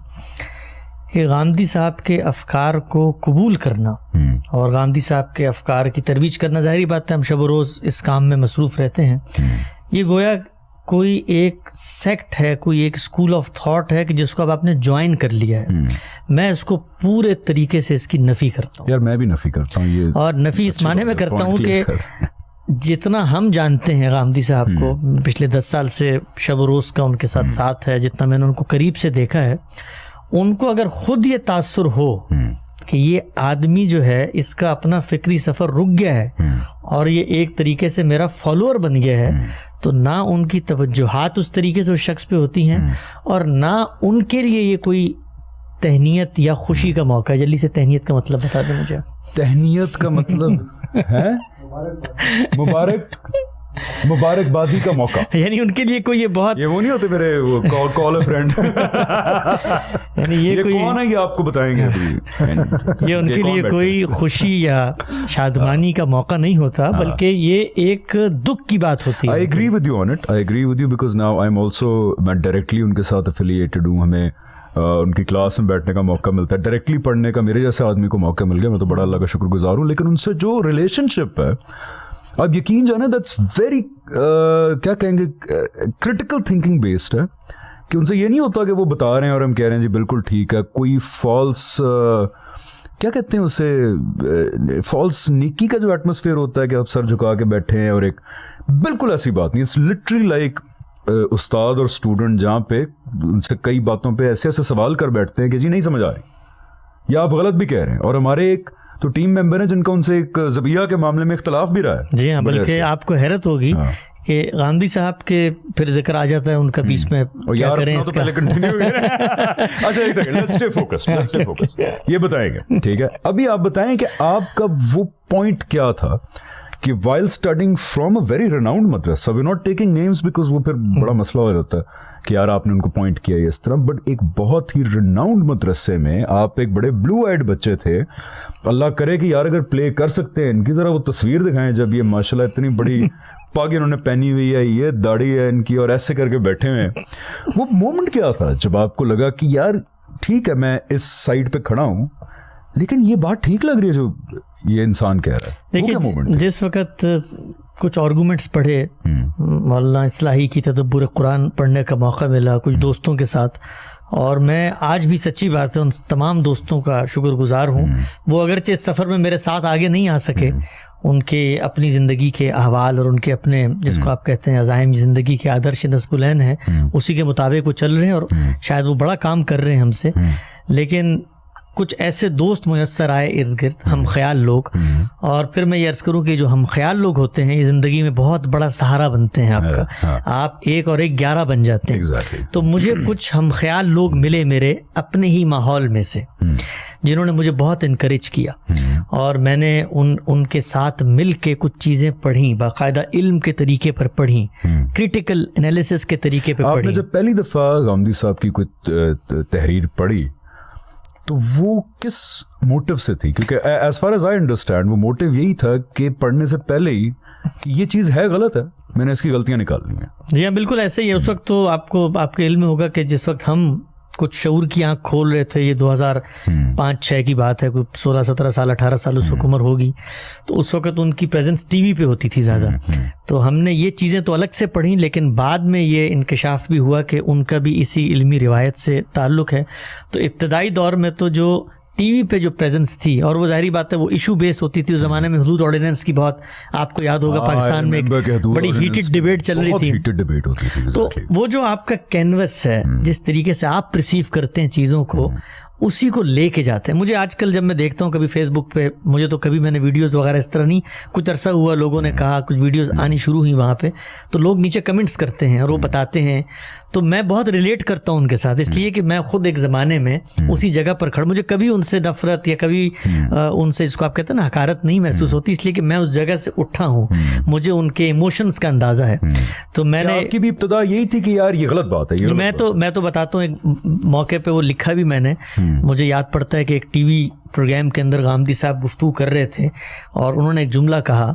कि गांधी साहब के अफ़कार को कबूल करना और गांधी साहब के अफ़कार की तरवीज करना, ज़ाहिरी बात है हम शब रोज़ इस काम में मसरूफ़ रहते हैं, ये गोया कोई एक सेक्ट है, कोई एक स्कूल ऑफ थॉट है कि जिसको अब आपने ज्वाइन कर लिया है। मैं इसको पूरे तरीके से इसकी नफ़ी करता हूँ। यार मैं भी नफ़ी करता हूँ ये, और नफ़ी इस माने में करता हूँ कि जितना हम जानते हैं गांधी साहब को, पिछले 10 साल से शब रोज़ का उनके साथ है, जितना मैंने उनको करीब से देखा है, उनको अगर ख़ुद ये तासुर हो कि ये आदमी जो है इसका अपना फ़िक्री सफ़र रुक गया है और ये एक तरीके से मेरा फॉलोअर बन गया है, तो ना उनकी तवज्जुहात उस तरीके से उस शख्स पे होती हैं और ना उनके लिए ये कोई तहनीयत या खुशी का मौका है। जल्दी से तहनीयत का मतलब बता दें मुझे। तहनीयत का मतलब है मुबारकबादी का मौका, यानी उनके लिए कोई ये बहुत, ये वो नहीं होते मेरे वो कॉल अ फ्रेंड, यानी ये कोई कौन है ये आपको बताएंगे अभी। ये उनके लिए कोई खुशी या शादमानी का मौका नहीं होता, बल्कि ये एक दुख की बात होती है। I agree with you on it, I agree with you, because now I am also, मैं डायरेक्टली उनके साथ एफिलिएटेड हूँ। हमें उनकी क्लास में बैठने का मौका मिलता है, डायरेक्टली पढ़ने का मेरे जैसे आदमी को मौका मिल गया, मैं तो बड़ा अल्लाह का शुक्रगुजार हूँ। लेकिन उनसे जो रिलेशनशिप है, आप यकीन जाने, दैट्स वेरी क्या कहेंगे, क्रिटिकल थिंकिंग बेस्ड है, कि उनसे ये नहीं होता कि वो बता रहे हैं और हम कह रहे हैं जी बिल्कुल ठीक है। कोई फॉल्स क्या कहते हैं उसे, फॉल्स निकी का जो एटमॉस्फेयर होता है कि आप सर झुका के बैठे हैं, और एक बिल्कुल ऐसी बात नहीं। इट्स लिटरली लाइक उस्ताद और स्टूडेंट जहाँ पे उनसे कई बातों पे ऐसे ऐसे सवाल कर बैठते हैं कि जी नहीं समझ आ रही या आप गलत भी कह रहे हैं। और हमारे एक तो टीम मेंबर है जिनका उनसे एक ज़बिया के मामले में इख्तलाफ भी रहा है। जी हाँ, बल्कि आपको हैरत होगी कि गांधी साहब के फिर जिक्र आ जाता है उनका बीच में, क्या करें इसका। तो पहले कंटिन्यू अच्छा एक सेकंड, लेट्स स्टे फोकस, ये बताएंगे, ठीक है। अभी आप बताएं कि आपका वो पॉइंट क्या था कि while studying from a very renowned मदरसा, we not taking names because वो फिर बड़ा मसला हो जाता है कि यार आपने उनको पॉइंट किया इस तरह, बट एक बहुत ही रिनाउंड मदरसे में आप एक बड़े ब्लू आइड बच्चे थे। अल्लाह करे कि यार अगर प्ले कर सकते हैं इनकी, ज़रा वो तस्वीर दिखाएं जब ये माशाल्लाह इतनी बड़ी पग इन्होंने पहनी हुई है, ये दाढ़ी है इनकी, और ऐसे करके बैठे हुए हैं। वो मोमेंट क्या था जब आपको लगा कि यार ठीक है मैं इस साइड पे खड़ा हूँ, लेकिन ये बात ठीक लग रही है जो ये इंसान कह रहा है? देखिए, जिस वक्त कुछ आर्गूमेंट्स पढ़े, मौलाना इस्लाही की तदब्बुर कुरान पढ़ने का मौका मिला कुछ दोस्तों के साथ, और मैं आज भी सच्ची बात है उन तमाम दोस्तों का शुक्रगुजार हूँ। वो अगरचे इस सफ़र में मेरे साथ आगे नहीं आ सके, उनके अपनी ज़िंदगी के अहवाल और उनके अपने जिसको आप कहते हैं अज़ाइम ज़िंदगी के आदर्श नस्बुलैन हैं, उसी के मुताबिक वो चल रहे हैं और शायद वो बड़ा काम कर रहे हैं हमसे। लेकिन कुछ ऐसे दोस्त मुयस्सर आए इर्द गिर्द, हम ख्याल लोग, और फिर मैं ये अर्ज़ करूँ कि जो हम ख्याल लोग होते हैं ये ज़िंदगी में बहुत बड़ा सहारा बनते हैं आपका। आप 1 और 1 11 बन जाते हैं। तो मुझे कुछ हम ख्याल लोग मिले मेरे अपने ही माहौल में से, जिन्होंने मुझे बहुत इनकरेज किया, और मैंने उनके साथ मिल के कुछ चीज़ें पढ़ी, बाकायदा इल्म के तरीके पर पढ़ी, क्रिटिकल एनालिसिस के तरीके पर पढ़ी। आपने जब पहली दफ़ा गामदी साहब की कोई तहरीर पढ़ी तो वो किस मोटिव से थी? क्योंकि as far as I understand वो मोटिव यही था कि पढ़ने से पहले ही कि ये चीज़ है गलत है, मैंने इसकी गलतियाँ निकालनी है। जी हाँ, बिल्कुल ऐसे ही है। उस वक्त तो आपके इल्म में होगा कि जिस वक्त हम कुछ शऊर की आंख खोल रहे थे, ये 2005-06 की बात है, कोई 16-17 साल 18 साल उस वक्त उम्र होगी, तो उस वक्त उनकी प्रेजेंस टीवी पे होती थी ज़्यादा। तो हमने ये चीज़ें तो अलग से पढ़ी, लेकिन बाद में ये इंकशाफ भी हुआ कि उनका भी इसी इल्मी रिवायत से ताल्लुक़ है। तो इब्तदाई दौर में तो जो टीवी पे जो प्रेजेंस थी, और वो ज़ाहिरी बात है वो इशू बेस होती थी उस ज़माने में। हुदूद ऑर्डिनेंस की बहुत आपको याद होगा, पाकिस्तान में एक बड़ी हीटेड डिबेट चल रही थी, हीटेड डिबेट होती थी। तो वो जो आपका कैनवस है, जिस तरीके से आप रिसीव करते हैं चीज़ों को, उसी को लेके जाते हैं। मुझे आजकल जब मैं देखता हूँ कभी फेसबुक पे, मुझे तो कभी मैंने वीडियोस वगैरह इस तरह नहीं, कुछ अरसा हुआ लोगों ने कहा, कुछ वीडियोस आनी शुरू हुई वहाँ पे, तो लोग नीचे कमेंट्स करते हैं और वो बताते हैं, तो मैं बहुत रिलेट करता हूँ उनके साथ, इसलिए कि मैं खुद एक ज़माने में उसी जगह पर खड़ा, मुझे कभी उनसे नफरत या कभी उनसे जिसको आप कहते हैं ना हकारत नहीं महसूस होती, इसलिए कि मैं उस जगह से उठा हूँ, मुझे उनके इमोशंस का अंदाज़ा है। तो मैंने, आपकी भी इब्तिदा यही थी कि यार ये गलत बात है? मैं तो बताता हूँ, एक मौके पे वो लिखा भी मैंने, मुझे याद पड़ता है कि एक टीवी प्रोग्राम के अंदर गामदी साहब गुफ्तगू कर रहे थे और उन्होंने एक जुमला कहा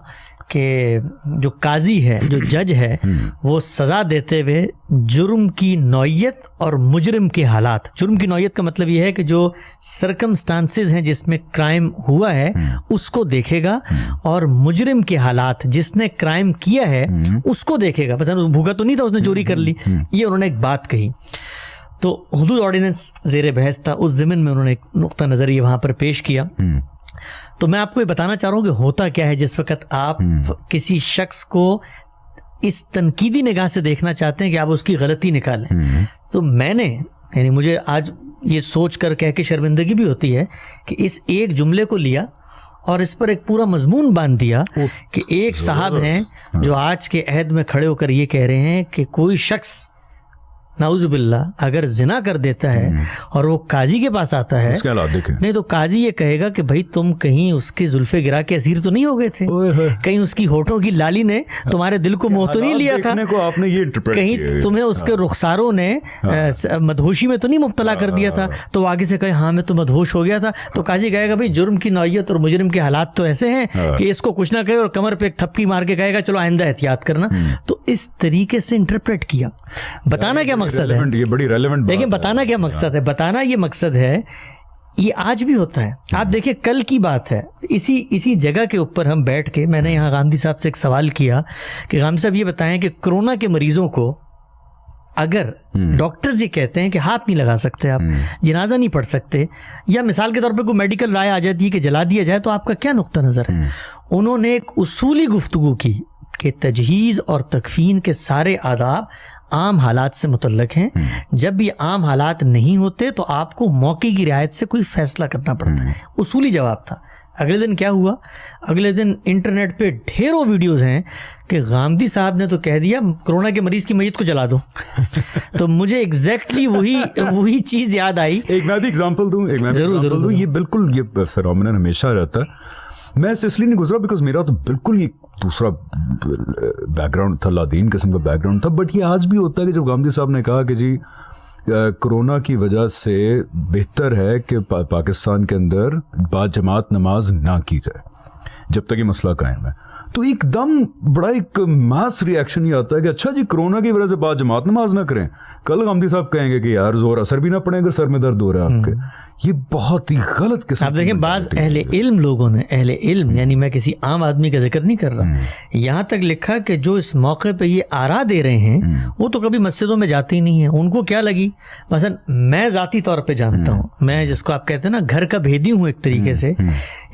कि जो काजी है, जो जज है, वो सज़ा देते हुए जुर्म की नौयत और मुजरिम के हालात, जुर्म की नौयत का मतलब ये है कि जो सरकमस्टांसेस हैं जिसमें क्राइम हुआ है उसको देखेगा, और मुजरिम के हालात, जिसने क्राइम किया है उसको देखेगा। पता नहीं भूखा तो नहीं था, उसने चोरी कर ली, ये उन्होंने एक बात कही। तो हुदूद ऑर्डिनेंस ज़ेर बहस था, उस ज़मीन में उन्होंने एक नुक्ता नज़रिया वहाँ पर पेश किया। तो मैं आपको ये बताना चाह रहा हूँ कि होता क्या है जिस वक्त आप किसी शख्स को इस तनकीदी निगाह से देखना चाहते हैं कि आप उसकी गलती निकालें। तो मैंने, यानी मुझे आज ये सोच कर कह के शर्मिंदगी भी होती है कि इस एक जुमले को लिया और इस पर एक पूरा मजमून बांध दिया कि एक साहब हैं जो आज के अहद में खड़े होकर ये कह रहे हैं कि कोई शख्स नाउजुबिल्लाह अगर जिना कर देता है और वो काजी के पास आता है, नहीं तो काजी ये कहेगा कि भाई तुम कहीं उसके जुल्फे गिरा के असीर तो नहीं हो गए थे, कहीं उसकी होठों की लाली ने तुम्हारे दिल को मोह तो नहीं लिया था, को आपने ये कहीं तुम्हें उसके रुखसारों ने मदहोशी में तो नहीं मुब्तला कर दिया था। तो आगे से कहे हाँ मैं तो मदहोश हो गया था, तो काजी कहेगा भाई जुर्म की नौयत और मुजरिम के हालात तो ऐसे हैं कि इसको कुछ ना कहे और कमर पे एक थप्पी मार के कहेगा चलो आइंदा एहतियात करना। तो इस तरीके से इंटरप्रेट किया। बताना क्या मकसद है, ये बड़ी रेलेवेंट देखिए बताना क्या मकसद है, बताना ये मकसद है, ये आज भी होता है। आप देखिए कल की बात है, इसी जगह के ऊपर हम बैठ के मैंने यहाँ गांधी साहब से एक सवाल किया कि गांधी साहब ये बताएं कि कोरोना के मरीजों को अगर डॉक्टर्स ये कहते हैं कि हाथ नहीं लगा सकते आप, जनाजा नहीं पढ़ सकते, या मिसाल के तौर पे कोई मेडिकल राय आ जाती है कि जला दिया जाए, तो आपका क्या नुक्ता नज़र है? उन्होंने एक उसूली गुफ्तगू की कि तजहीज़ और तकफीन के सारे आदाब आम हालात से मुतल्लक हैं। जब भी आम हालात नहीं होते तो आपको मौके की रियायत से कोई फैसला करना पड़ता है। उसूली जवाब था। अगले दिन क्या हुआ? अगले दिन इंटरनेट पे ढेरों वीडियोस हैं कि गामदी साहब ने तो कह दिया कोरोना के मरीज़ की मैयत को जला दो। तो मुझे एग्जैक्टली वही चीज़ याद आई। एक मैं भी एग्जांपल दूं, जरूर। ये बिल्कुल ये फिनोमेनन हमेशा रहता है। मैं इसलिए नहीं गुजरा बिकॉज मेरा तो बिल्कुल ये दूसरा बैकग्राउंड था, लादीन किस्म का बैकग्राउंड था। बट ये आज भी होता है कि जब गामदी साहब ने कहा कि जी कोरोना की वजह से बेहतर है कि पाकिस्तान के अंदर बाजमात नमाज ना की जाए जब तक ये मसला कायम है, तो एकदम बड़ा एक मास रिएक्शन ये आता है कि अच्छा जी कोरोना की वजह से बाद जमात नमाज ना करें, कल गामदी साहब कहेंगे कि यार जोर असर भी ना पड़े अगर सर में दर्द हो रहा है आपके। ये बहुत ही गलत किस्म। आप देखें बाज अहले इल्म लोगों ने, अहले इल्म यानी मैं किसी आम आदमी का जिक्र नहीं कर रहा, यहाँ तक लिखा कि जो इस मौके पे ये आरा दे रहे हैं वो तो कभी मस्जिदों में जाते ही नहीं है। उनको क्या लगी, मसलन मैं ज़ाती तौर पे जानता हूँ, मैं जिसको आप कहते हैं ना घर का भेदी हूँ एक तरीके से,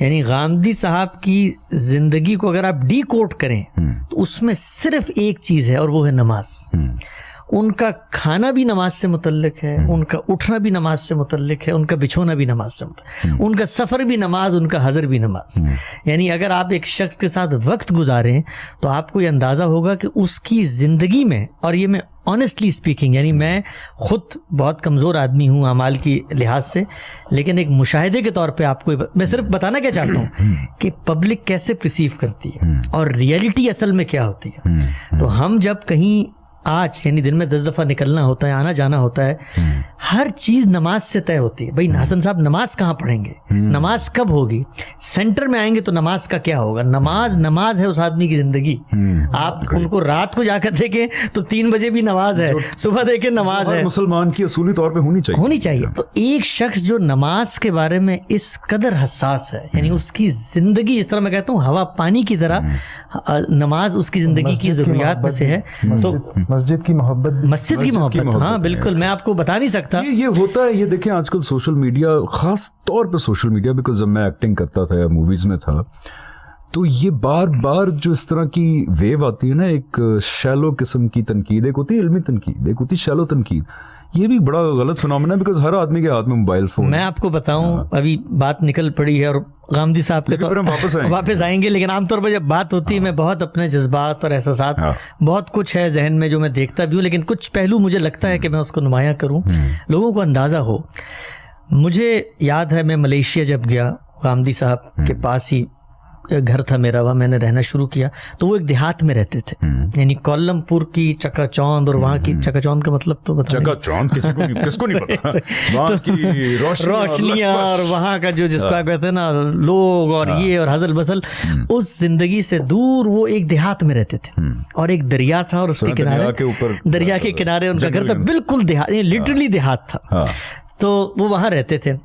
यानी गामदी साहब की ज़िंदगी को अगर आप डीकोड करें तो उसमें सिर्फ एक चीज़ है और वो है नमाज। उनका खाना भी नमाज से मुतल्लिक है, उनका उठना भी नमाज से मुतल्लिक है, उनका बिछोना भी नमाज से मुतल्लिक, उनका सफ़र भी नमाज, उनका हज़र भी नमाज। यानी अगर आप एक शख्स के साथ वक्त गुजारें तो आपको ये अंदाज़ा होगा कि उसकी ज़िंदगी में, और ये मैं ऑनेस्टली स्पीकिंग यानी मैं ख़ुद बहुत कमज़ोर आदमी हूँ अमाल की लिहाज से, लेकिन एक मुशाहिदे के तौर पे आपको मैं सिर्फ बताना क्या चाहता हूँ कि पब्लिक कैसे परसीव करती है और रियलिटी असल में क्या होती है। तो हम जब कहीं आज यानी दिन में 10 दफ़ा निकलना होता है, आना जाना होता है, हर चीज़ नमाज से तय होती है। भाई हसन साहब नमाज कहाँ पढ़ेंगे, नमाज कब होगी, सेंटर में आएंगे तो नमाज का क्या होगा। नमाज है उस आदमी की ज़िंदगी। आप उनको रात को जाकर देखें तो 3 बजे भी नमाज है, सुबह देखें नमाज है। मुसलमान की असूली तौर पे होनी चाहिए। तो एक शख्स जो नमाज के बारे में इस कदर हसास है, यानी उसकी ज़िंदगी, इस तरह मैं कहता हूँ हवा पानी की तरह नमाज उसकी ज़िंदगी की ज़रूरियात में से है। तो मस्जिद की मोहब्बत, हाँ बिल्कुल, मैं आपको बता नहीं सकता। ये होता है। ये देखें आजकल सोशल मीडिया, खास तौर पे सोशल मीडिया, बिकॉज जब मैं एक्टिंग करता था या मूवीज में था तो ये बार बार जो इस तरह की वेव आती है ना, एक शैलो किस्म की तनकीद, एक होती है इल्मी तनकीद, एक होती है शैलो तनकीद। ये भी बड़ा गलत फिनोमेना है बिकॉज हर आदमी के हाथ में मोबाइल फोन। मैं आपको बताऊं, अभी बात निकल पड़ी है और गामदी साहब के तो वापस आएंगे, लेकिन आमतौर पर जब बात होती है मैं बहुत अपने जज्बात और एहसासात, बहुत कुछ है जहन में जो मैं देखता भी हूँ, लेकिन कुछ पहलू मुझे लगता है कि मैं उसको नुमायाँ करूँ, लोगों को अंदाज़ा हो। मुझे याद है मैं मलेशिया जब गया, गामदी साहब के पास ही घर था मेरा, वहाँ मैंने रहना शुरू किया। तो वो एक देहात में रहते थे, यानी कोलमपुर की चकाचौंध, और वहाँ की चकाचौंध का मतलब तो बता, चकाचौंध किसको नहीं पता, वहाँ की रोशनियाँ और वहाँ का जो जिसको आप कहते हैं ना लोग और ये और हजल बसल, उस जिंदगी से दूर वो एक देहात में रहते थे। और एक दरिया था और उसके किनारे, दरिया के किनारे उनका घर था, बिल्कुल देहात, लिटरली देहात था। तो वो वहाँ रहते थे।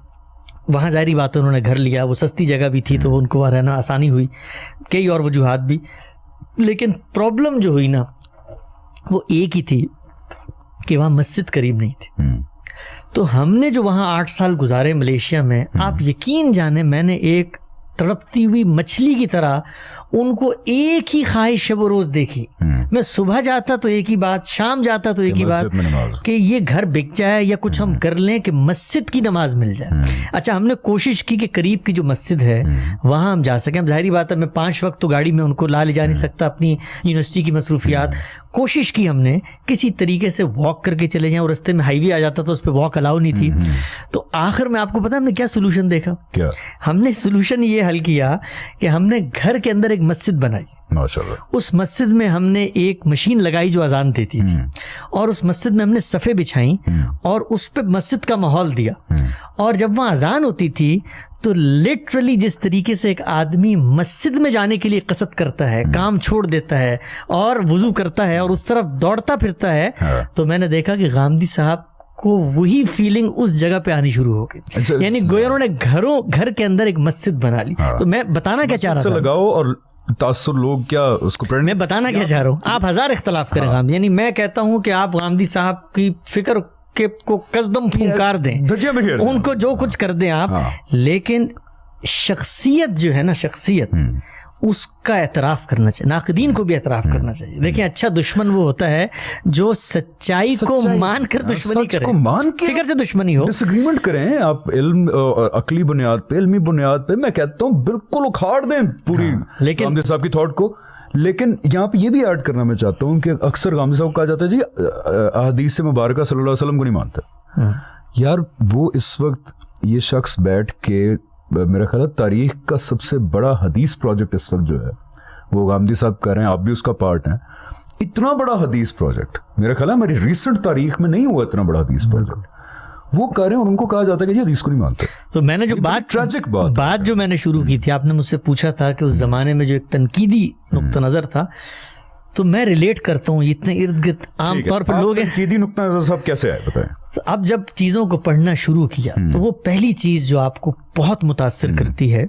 वहाँ जाहिर बात है उन्होंने घर लिया, वो सस्ती जगह भी थी तो उनको वहाँ रहना आसानी हुई, कई और वजूहात भी। लेकिन प्रॉब्लम जो हुई ना वो एक ही थी कि वहाँ मस्जिद करीब नहीं थी। तो हमने जो वहाँ 8 साल गुजारे मलेशिया में, आप यकीन जाने मैंने एक तड़पती हुई मछली की तरह उनको एक ही ख्वाहिश शब रोज़ देखी। मैं सुबह जाता तो एक ही बात, शाम जाता तो एक ही बात कि ये घर बिक जाए या कुछ हम कर लें कि मस्जिद की नमाज मिल जाए। अच्छा, हमने कोशिश की कि करीब की जो मस्जिद है वहाँ हम जा सकें। अब जाहिर बात है मैं 5 वक्त तो गाड़ी में उनको ले जा नहीं सकता, अपनी यूनिवर्सिटी की मसरूफियात। कोशिश की हमने किसी तरीके से वॉक करके चले जाएं, और रास्ते में हाईवे आ जाता तो उस पर वॉक अलाउ नहीं थी। तो आखिर में आपको पता है हमने क्या सोल्यूशन देखा? क्या हमने सोल्यूशन ये हल किया कि हमने घर के अंदर एक मस्जिद बनाई माशाल्लाह। उस मस्जिद में हमने एक मशीन लगाई जो अजान देती थी, और उस मस्जिद में हमने सफ़े बिछाई और उस पर मस्जिद का माहौल दिया। और जब वहाँ अजान होती थी तो लिटरली जिस तरीके से एक आदमी मस्जिद में जाने के लिए कसरत करता है, काम छोड़ देता है और वुज़ू करता है और उस तरफ दौड़ता फिरता है, तो मैंने देखा कि गामदी साहब को वही फीलिंग उस जगह पे आनी शुरू हो गई। यानी गोया उन्होंने घर के अंदर एक मस्जिद बना ली। तो मैं बताना क्या चाह रहा था, लगाओ और तासुर लोग क्या उसको, मैं बताना क्या चाह रहा हूँ, आप हजार इख्तलाफ करें गामदी, यानी मैं कहता हूँ कि आप गामदी साहब की फिक्र के को कसदम फुंकार दें, उनको जो कुछ कर दें आप, लेकिन शख्सियत जो है ना, शख्सियत उसका एतराफ़ करना चाहिए, नाक़दीन को भी एतराफ़ करना चाहिए। देखिए, अच्छा दुश्मन वो होता है जो सच्चाई को मान कर दुश्मनी करे, को मान के फिक्र से दुश्मनी हो। डिसएग्रीमेंट करें आप इल्म अकली बुनियाद पे, इल्मी बुनियाद पे, मैं कहता हूँ बिल्कुल उखाड़ दें पूरी गामदी साहब की थॉट को। लेकिन यहाँ पे ये भी ऐड करना मैं चाहता हूँ कि अक्सर गामदी साहब कहा जाता है जी अहदीस मुबारका सल्लल्लाहु अलैहि वसल्लम को नहीं मानते। यार वो इस वक्त ये शख्स बैठ के, मेरा ख्याल है तारीख का सबसे बड़ा हदीस प्रोजेक्ट इस वक्त जो है वो गामदी साहब कर रहे हैं, आप भी उसका पार्ट हैं। इतना बड़ा हदीस प्रोजेक्ट मेरा ख्याल है हमारी रिसेंट तारीख में नहीं हुआ इतना बड़ा हदीस प्रोजेक्ट। वो कर रहे हैं और उनको कहा जाता है कि ये हदीस को नहीं मानते। तो मैंने जो ट्रैजिक बात जो मैंने शुरू की थी, आपने मुझसे पूछा था कि उस जमाने में जो एक तनकीदी नुक्ता नजर था, तो मैं रिलेट करता हूँ, इतने इर्द गिर्द आम तौर पर लोग हैं। तनकीदी नुक्ता नजर साहब कैसे आए बताएं? अब जब चीज़ों को पढ़ना शुरू किया तो वो पहली चीज़ जो आपको बहुत मुतासिर करती है,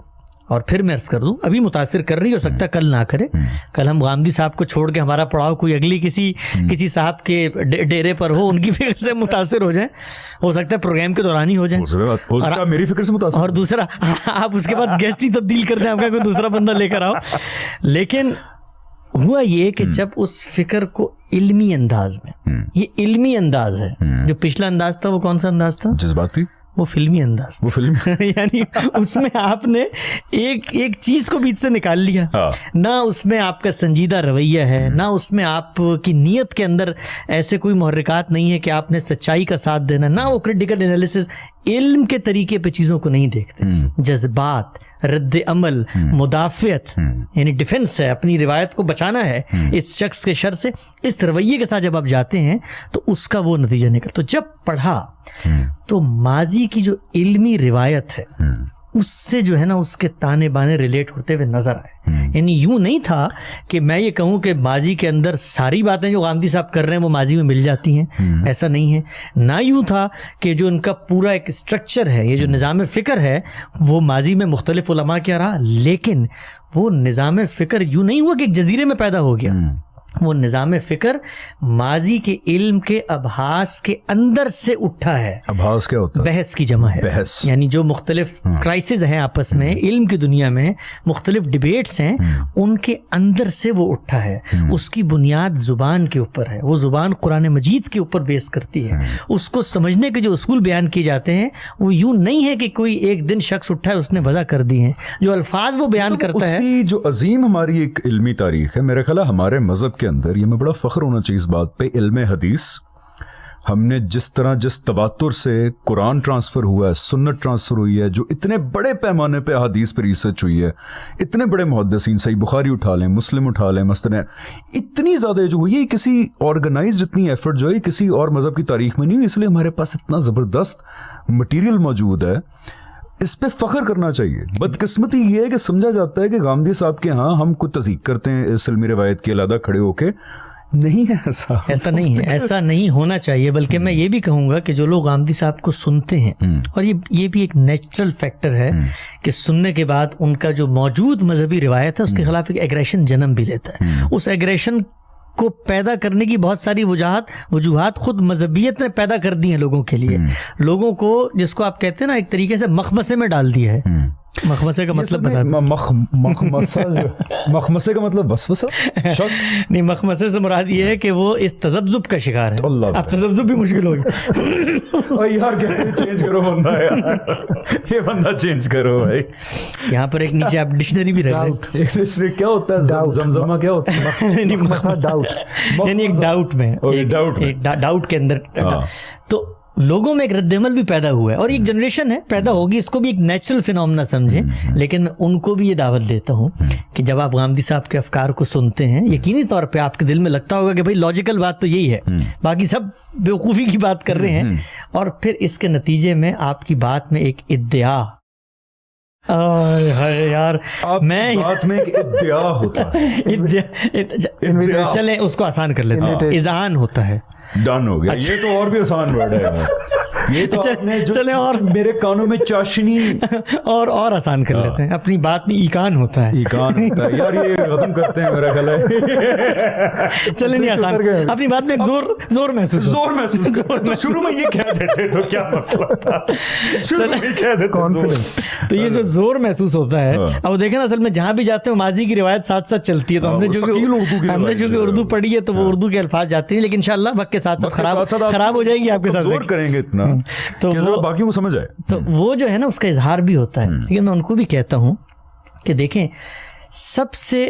और फिर मैं अर्ज कर दूं अभी मुतासिर कर रही, हो सकता है कल ना करे, कल हम गांधी साहब को छोड़ के हमारा पड़ाव कोई अगली किसी साहब के डेरे पर हो, उनकी फिक्र से मुतासिर हो जाए, हो सकता है प्रोग्राम के दौरान ही हो जाए, हो सकता है मेरी फिक्र से मुतासिर, और दूसरा आप उसके बाद गेस्ट ही तब्दील कर दें, आपका कोई दूसरा बंदा लेकर आओ। लेकिन हुआ ये कि जब उस फिक्र को इल्मी अंदाज में, ये इल्मी अंदाज है, जो पिछला अंदाज था वो कौन सा अंदाज था? जज्बाती, वो फिल्मी अंदाज, वो फिल्मी यानी उसमें आपने एक चीज को बीच से निकाल लिया। ना उसमें आपका संजीदा रवैया है, ना उसमें आपकी नीयत के अंदर ऐसे कोई मुहर्रिकात नहीं है कि आपने सच्चाई का साथ देना, ना वो क्रिटिकल एनालिसिस, इल्म के तरीके पे चीजों को नहीं देखते। जज्बात, रद्द अमल, मुदाफियत यानी डिफेंस है, अपनी रिवायत को बचाना है इस शख्स के शर से, इस रवैये के साथ जब आप जाते हैं तो उसका वो नतीजा निकल। तो जब पढ़ा तो माजी की जो इल्मी रिवायत है उससे जो है ना उसके ताने बाने रिलेट होते हुए नजर आए। यानी यूं नहीं था कि मैं ये कहूं कि माजी के अंदर सारी बातें जो गांधी साहब कर रहे हैं वो माजी में मिल जाती हैं, ऐसा नहीं है। ना यूं था कि जो उनका पूरा एक स्ट्रक्चर है, ये जो निज़ाम फ़िक्र है, वो माजी में मुख्तलिफ उलमा क्या रहा, लेकिन वो निज़ाम फ़िक्र यूं नहीं हुआ कि एक जजीरे में पैदा हो गया। वो निज़ाम फ़िक्र माजी के इल्म के अभास के अंदर से उठा है। अभास क्या होता है? बहस की जमा है, बहस यानी जो मुख्तलिफ क्राइसिस हैं आपस में इल्म की दुनिया में, मुख्तलिफ डिबेट्स हैं, उनके अंदर से वो उठा है। उसकी बुनियाद ज़ुबान के ऊपर है, वो ज़ुबान कुरान मजीद के ऊपर बेस करती है। उसको समझने के जो उसूल बयान किए जाते हैं वो यूं नहीं है कि कोई एक दिन शख्स उठा है उसने वज़ा कर दी है, जो अल्फाज वो बयान करता है। जो अजीम हमारी एक इल्मी तारीख है, मेरा ख्याल है हमारे मजहब के अंदर ये में बड़ा फख्र होना चाहिए इस बात पे, इल्म हदीस। हमने जिस तरह जिस तवातुर से कुरान ट्रांसफ़र हुआ है, सुन्नत ट्रांसफ़र हुई है, जो इतने बड़े पैमाने पे हदीस पे रिसर्च हुई है, इतने बड़े मुहद्दिसीन, सही बुखारी उठा लें, मुस्लिम उठा लें, मसलन इतनी ज़्यादा जो हुई है, किसी ऑर्गेनाइज इतनी एफर्ट जो है किसी और मज़हब की तारीख में नहीं हुई। इसलिए हमारे पास इतना ज़बरदस्त मटीरियल मौजूद है, इस पे फ़ख्र करना चाहिए। बदकिस्मती ये है कि समझा जाता है कि गांधी साहब के यहाँ हम कुछ तज़ीक करते हैं इस इल्मी रिवायत के अलग खड़े होके, नहीं है ऐसा नहीं है, ऐसा नहीं होना चाहिए। बल्कि मैं ये भी कहूँगा कि जो लोग गांधी साहब को सुनते हैं, और ये भी एक नेचुरल फैक्टर है कि सुनने के बाद उनका जो मौजूद मजहबी रिवायत है उसके खिलाफ एक एग्रेशन जन्म भी लेता है। उस एग्रेशन को पैदा करने की बहुत सारी वजूहात खुद मजहबियत ने पैदा कर दी हैं लोगों के लिए। लोगों को, जिसको आप कहते हैं ना, एक तरीके से मखमसे में डाल दिया है। मखमसे का मतलब बता दो। मखमसे का मतलब वसवसा, शक नहीं, मखमसे से मुराद ये है कि वो इस तजब्जुब का शिकार है। अब तजब्जुब भी मुश्किल हो गया। यार चेंज करो बंदा, यार ये बंदा चेंज करो भाई। यहाँ पर एक नीचे आप डिक्शनरी भी रख दें। इसमें क्या होता है? जमजमा क्या होता है? डाउट, यानी एक डाउट में, डाउट के अंदर। तो लोगों में एक रद्दमल भी पैदा हुआ है और एक जनरेशन है पैदा होगी, इसको भी एक नेचुरल फिनोमेना समझें। लेकिन उनको भी ये दावत देता हूँ कि जब आप गांधी साहब के अफकार को सुनते हैं, यकीनी तौर पे आपके दिल में लगता होगा कि भाई लॉजिकल बात तो यही है, बाकी सब बेवकूफ़ी की बात कर रहे हैं, और फिर इसके नतीजे में आपकी बात में एक इद्दिया, यार मैं बात में एक इद्दिया होता है, चलें उसको आसान कर लेते हैं, इज़हान होता है। डन हो गया। ये तो और भी आसान वर्ड है यार। ये तो आपने जो चले और मेरे कानों में चाशनी और आसान कर लेते हैं। अपनी बात में ईकान होता है। ईकान होता है यार, ये खत्म करते हैं मेरा ख्याल है। चले नहीं आसान, अपनी बात में एक जोर महसूस शुरू में ये कह देते तो क्या मसला था, शुरू में कह देते कॉन्फिडेंस। तो ये जो जोर महसूस होता है, अब देखें ना, असल में जहां भी जाते हैं माजी की रिवायत साथ साथ चलती है। तो हमने जो उर्दू पढ़ी है तो वो उर्दू के अल्फाज जाते हैं, लेकिन इंशाल्लाह वक्त के साथ साथ खराब हो जाएगी आपके साथ। जोर करेंगे इतना तो बाकी को समझ आए। तो वो जो है ना उसका इजहार भी होता है। लेकिन मैं उनको भी कहता हूँ कि देखें, सबसे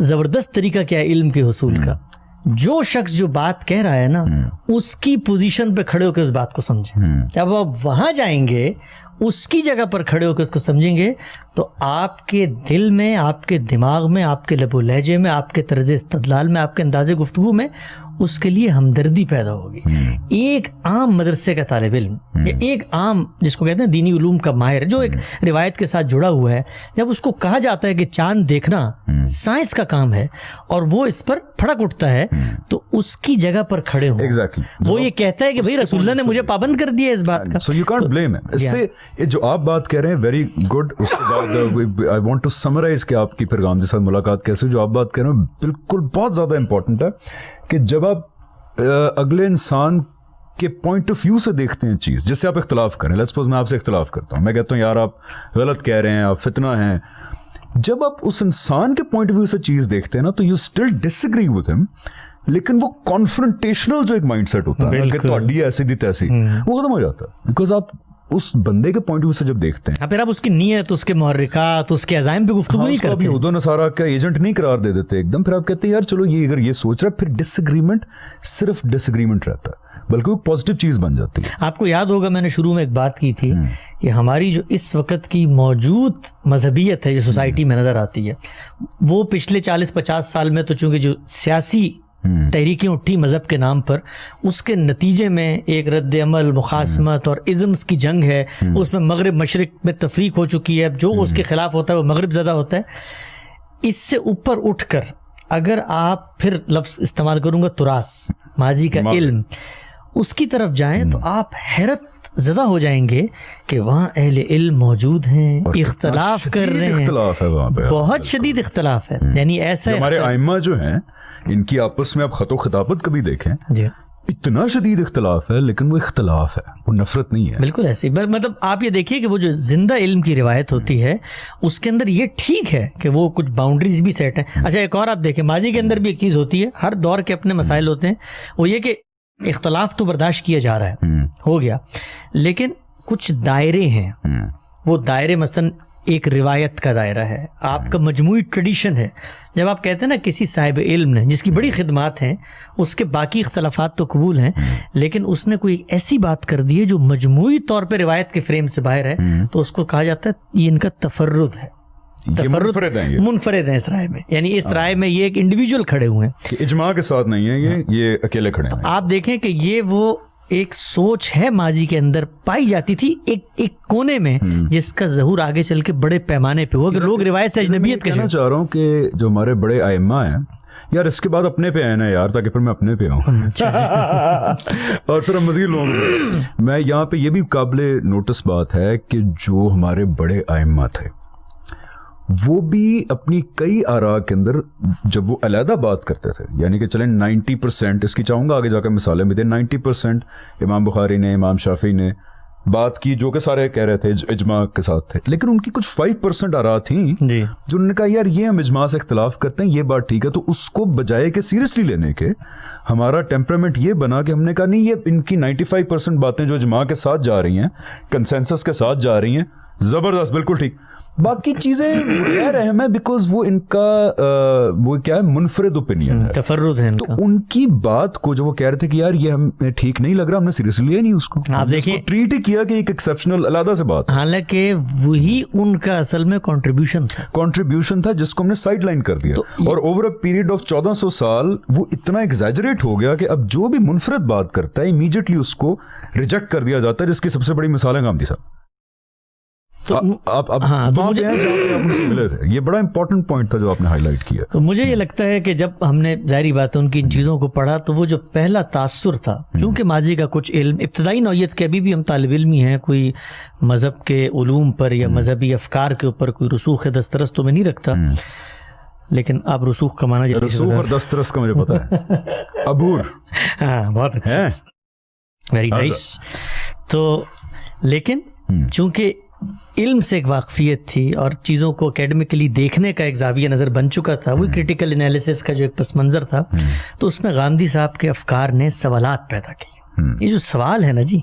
ज़बरदस्त तरीका क्या है इल्म के हुसूल का, जो शख्स जो बात कह रहा है ना उसकी पोजीशन पे खड़े होकर उस बात को समझें। जब आप वहाँ जाएंगे, उसकी जगह पर खड़े होकर उसको समझेंगे, तो आपके दिल में, आपके दिमाग में, आपके लबो लहजे में, आपके तर्ज इस्तदलाल में, आपके अंदाज़े गुफ्तगू में उसके लिए हमदर्दी पैदा होगी। एक आम मदरसे का तालिब इल्म या एक आम जिसको कहते हैं दीनी उलूम का माहिर जो एक रिवायत के साथ जुड़ा हुआ है, जब उसको कहा जाता है कि चांद देखना साइंस का काम है और वो इस पर फड़क उठता है, तो उसकी जगह पर खड़े हो। Exactly. वो ये कहता है कि भाई रसूलुल्लाह ने मुझे पाबंद कर दिया इस बात का। So you can't blame him. इससे ये जो आप बात कह रहे हैं वेरी गुड। उसके बाद आई वांट टू समराइज कि आपकी पैगाम के साथ मुलाकात कैसे, जो आप बात कह रहे हैं बिल्कुल बहुत ज़्यादा इंपॉर्टेंट है कि जब आप अगले इंसान के पॉइंट ऑफ व्यू से देखते हैं चीज़, जिससे आप इख्तलाफ करें, लेट्स सपोज मैं आपसे इख्तलाफ करता हूँ, मैं कहता हूँ यार आप गलत कह रहे हैं, आप फितना हैं, जब आप उस इंसान के पॉइंट ऑफ व्यू से चीज़ देखते हैं ना, तो you still disagree with him, लेकिन वो कॉन्फ्रंटेशनल जो एक माइंडसेट होता है कि ਤੁਹਾਡੀ ऐसी दी तैसी, वो खत्म हो जाता है। बिकॉज आप उस बंदे के पॉइंट ऑफ व्यू से जब देखते हैं, फिर आप उसकी नीयत, उसके मुहर्रिकात, उसके अज़ाइम पे गुफ्तगू नहीं करते। यहूद व नसारा का एजेंट नहीं करार दे देते एकदम। फिर आप कहते हैं यार चलो ये अगर ये सोच रहा है, फिर डिसएग्रीमेंट सिर्फ डिसएग्रीमेंट रहता है, बल्कि वो पॉजिटिव चीज़ बन जाती है। आपको याद होगा मैंने शुरू में एक बात की थी कि हमारी जो इस वक्त की मौजूद मजहबियत है जो सोसाइटी में नज़र आती है, वो पिछले 40-50 साल में तो चूँकि जो सियासी तहरीकें उठी मज़हब के नाम पर, उसके नतीजे में एक रद्द अमल, मुखासमत और इज़म्स की जंग है। उसमें मगरिब मशरिक में तफरीक हो चुकी है। जो उसके ख़िलाफ़ होता है वो मगरिब ज़्यादा होता है। इससे ऊपर उठकर अगर आप फिर लफ्ज़ इस्तेमाल करूँगा तुरास, माजी का इल्म, उसकी तरफ जाएं तो आप हैरत ज़दा हो जाएंगे कि वहाँ अहले इल्म मौजूद हैं, इख्तलाफ कर रहे हैं, इख्तलाफ है वहाँ पे, बहुत शदीद इख्तलाफ है। यानी ऐसा हमारे आइम्मा जो हैं इनकी आपस में आप खतो खिताबत कभी देखें जी, इतना शदीद इख्तलाफ है, लेकिन वो इख्तलाफ है, वो नफरत नहीं है। बिल्कुल ऐसी। मतलब आप ये देखिए कि वो जो जिंदा इल्म की रिवायत होती है उसके अंदर ये ठीक है कि वो कुछ बाउंड्रीज भी सेट हैं। अच्छा, एक और आप देखें, माजी के अंदर भी एक चीज़ होती है, हर दौर के अपने मसाइल होते हैं, वो ये कि इख्तलाफ तो बर्दाश्त किया जा रहा है, हो गया, लेकिन कुछ दायरे हैं। वो दायरे मसलन एक रिवायत का दायरा है, आपका मजमूई ट्रेडिशन है। जब आप कहते हैं ना किसी साहिब इल्म ने जिसकी बड़ी खिदमात हैं, उसके बाकी इख्तलाफात तो कबूल हैं, लेकिन उसने कोई ऐसी बात कर दी है जो मजमूई तौर पे रिवायत के फ्रेम से बाहर है, तो उसको कहा जाता है ये इनका तफर्रुद है, मुनफरिद है इस राय में। यानी इस राय में ये एक इंडिविजुअल खड़े हुए हैं कि इजमा के साथ नहीं है, ये अकेले खड़े हैं। आप देखें कि ये वो एक सोच है माजी के अंदर पाई जाती थी एक कोने में, जिसका ज़हूर आगे चल के बड़े पैमाने पे हुआ कि लोग रिवायत से अजनबियत कहना चाह रहा हूँ कि जो हमारे बड़े आइम्मा हैं यार, इसके बाद अपने पे आए ना यार, ताकि फिर मैं अपने पे आऊँ और फिर हम मज़ीद लोग। मैं यहाँ पे ये भी काबिले नोटिस बात है कि जो हमारे बड़े आइम्मा थे वो भी अपनी कई आरा के अंदर जब वो अलहदा बात करते थे, यानी कि चलें 90%, इसकी चाहूँगा आगे जाकर मिसालें भी दें, 90% इमाम बुखारी ने, इमाम शाफी ने बात की जो कि सारे कह रहे थे इजमा के साथ थे, लेकिन उनकी कुछ 5% आरा थी जो उन्होंने कहा यार ये हम इजमा से इख्तलाफ करते हैं, ये बात ठीक है। तो उसको बजाय के सीरियसली लेने के हमारा टेम्परामेंट ये बना कि हमने कहा नहीं, ये इनकी 95% बातें जो इजमा के साथ जा रही हैं, कंसेंसस के साथ जा रही हैं, ज़बरदस्त, बिल्कुल ठीक, बाकी चीजें गैर अहम है बिकॉज वो इनका वो क्या है, मुनफरिद ओपिनियन है, तफर्रुद है इनका। तो उनकी बात को जो वो कह रहे थे कि यार ये हमें ठीक नहीं लग रहा, हमने सीरियसली लिया नहीं उसको, आप देखिए ट्रीट ही किया कि एक एक्सेप्शनल अलग से बात, हालांकि वही उनका असल में कंट्रीब्यूशन था जिसको हमने साइड लाइन कर दिया। तो और ओवर अ पीरियड ऑफ 1400 साल वो इतना एग्जैजरेट हो गया कि अब जो भी मुनफरिद बात करता है इमीडिएटली उसको रिजेक्ट कर दिया जाता है, जिसकी सबसे बड़ी मिसाल है गांधी साहब। तो हाँ, तो मुझे ये बड़ा इंपॉर्टेंट पॉइंट था जो आपने हाईलाइट किया। तो मुझे ये लगता है कि जब हमने जाहिर बात है उनकी इन चीज़ों को पढ़ा, तो वो जो पहला तासुर था, क्योंकि माजी का कुछ इल्म इब्तदाई नौयत के अभी भी हम तालिब इल्मी हैं, कोई मज़हब के उलूम पर या मजहबी अफकार के ऊपर कोई रसूख दस्तरस तो मैं नहीं रखता, लेकिन आप रसूख का माना रसूख और दस्तरस का मुझे पता है अबूर। हाँ, बहुत अच्छा, वेरी नाइस। तो लेकिन चूंकि इल्म से एक वाकफियत थी और चीज़ों को एकेडमिकली देखने का एक ज़ाविया नज़र बन चुका था, वही क्रिटिकल एनालिसिस का जो एक पस मंज़र था, तो उसमें गांधी साहब के अफकार ने सवालात पैदा किए। ये जो सवाल है ना जी,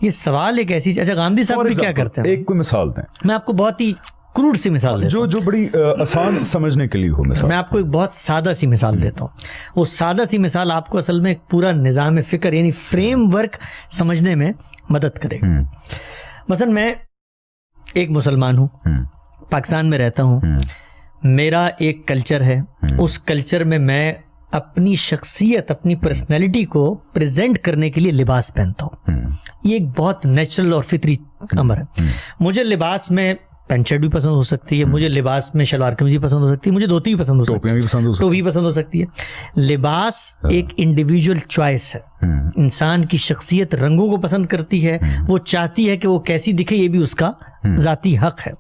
ये सवाल एक ऐसी, अच्छा गांधी साहब भी क्या करते हैं, एक कोई मिसाल दें, मैं आपको बहुत ही क्रूड सी मिसाल देता हूं, जो बड़ी आसान समझने के लिए हो मिसाल। मैं आपको एक बहुत सादा सी मिसाल देता हूँ। वो सादा सी मिसाल आपको असल में एक पूरा निज़ाम फ़िक्र यानी फ्रेमवर्क समझने में मदद करेगी। मसलन मैं एक मुसलमान हूँ, पाकिस्तान में रहता हूँ, मेरा एक कल्चर है, उस कल्चर में मैं अपनी शख्सियत, अपनी पर्सनैलिटी को प्रेजेंट करने के लिए लिबास पहनता हूँ। ये एक बहुत नेचुरल और फितरी अमर है। मुझे लिबास में पैंट शर्ट भी पसंद हो सकती है, मुझे लिबास में शलवार कमीज भी पसंद हो सकती है, मुझे धोती भी पसंद हो सकती है, टोपी भी पसंद हो सकती है। लिबास एक इंडिविजुअल चॉइस है। इंसान की शख्सियत रंगों को पसंद करती है, वो चाहती है कि वो कैसी दिखे, ये भी उसका ज़ाती हक है।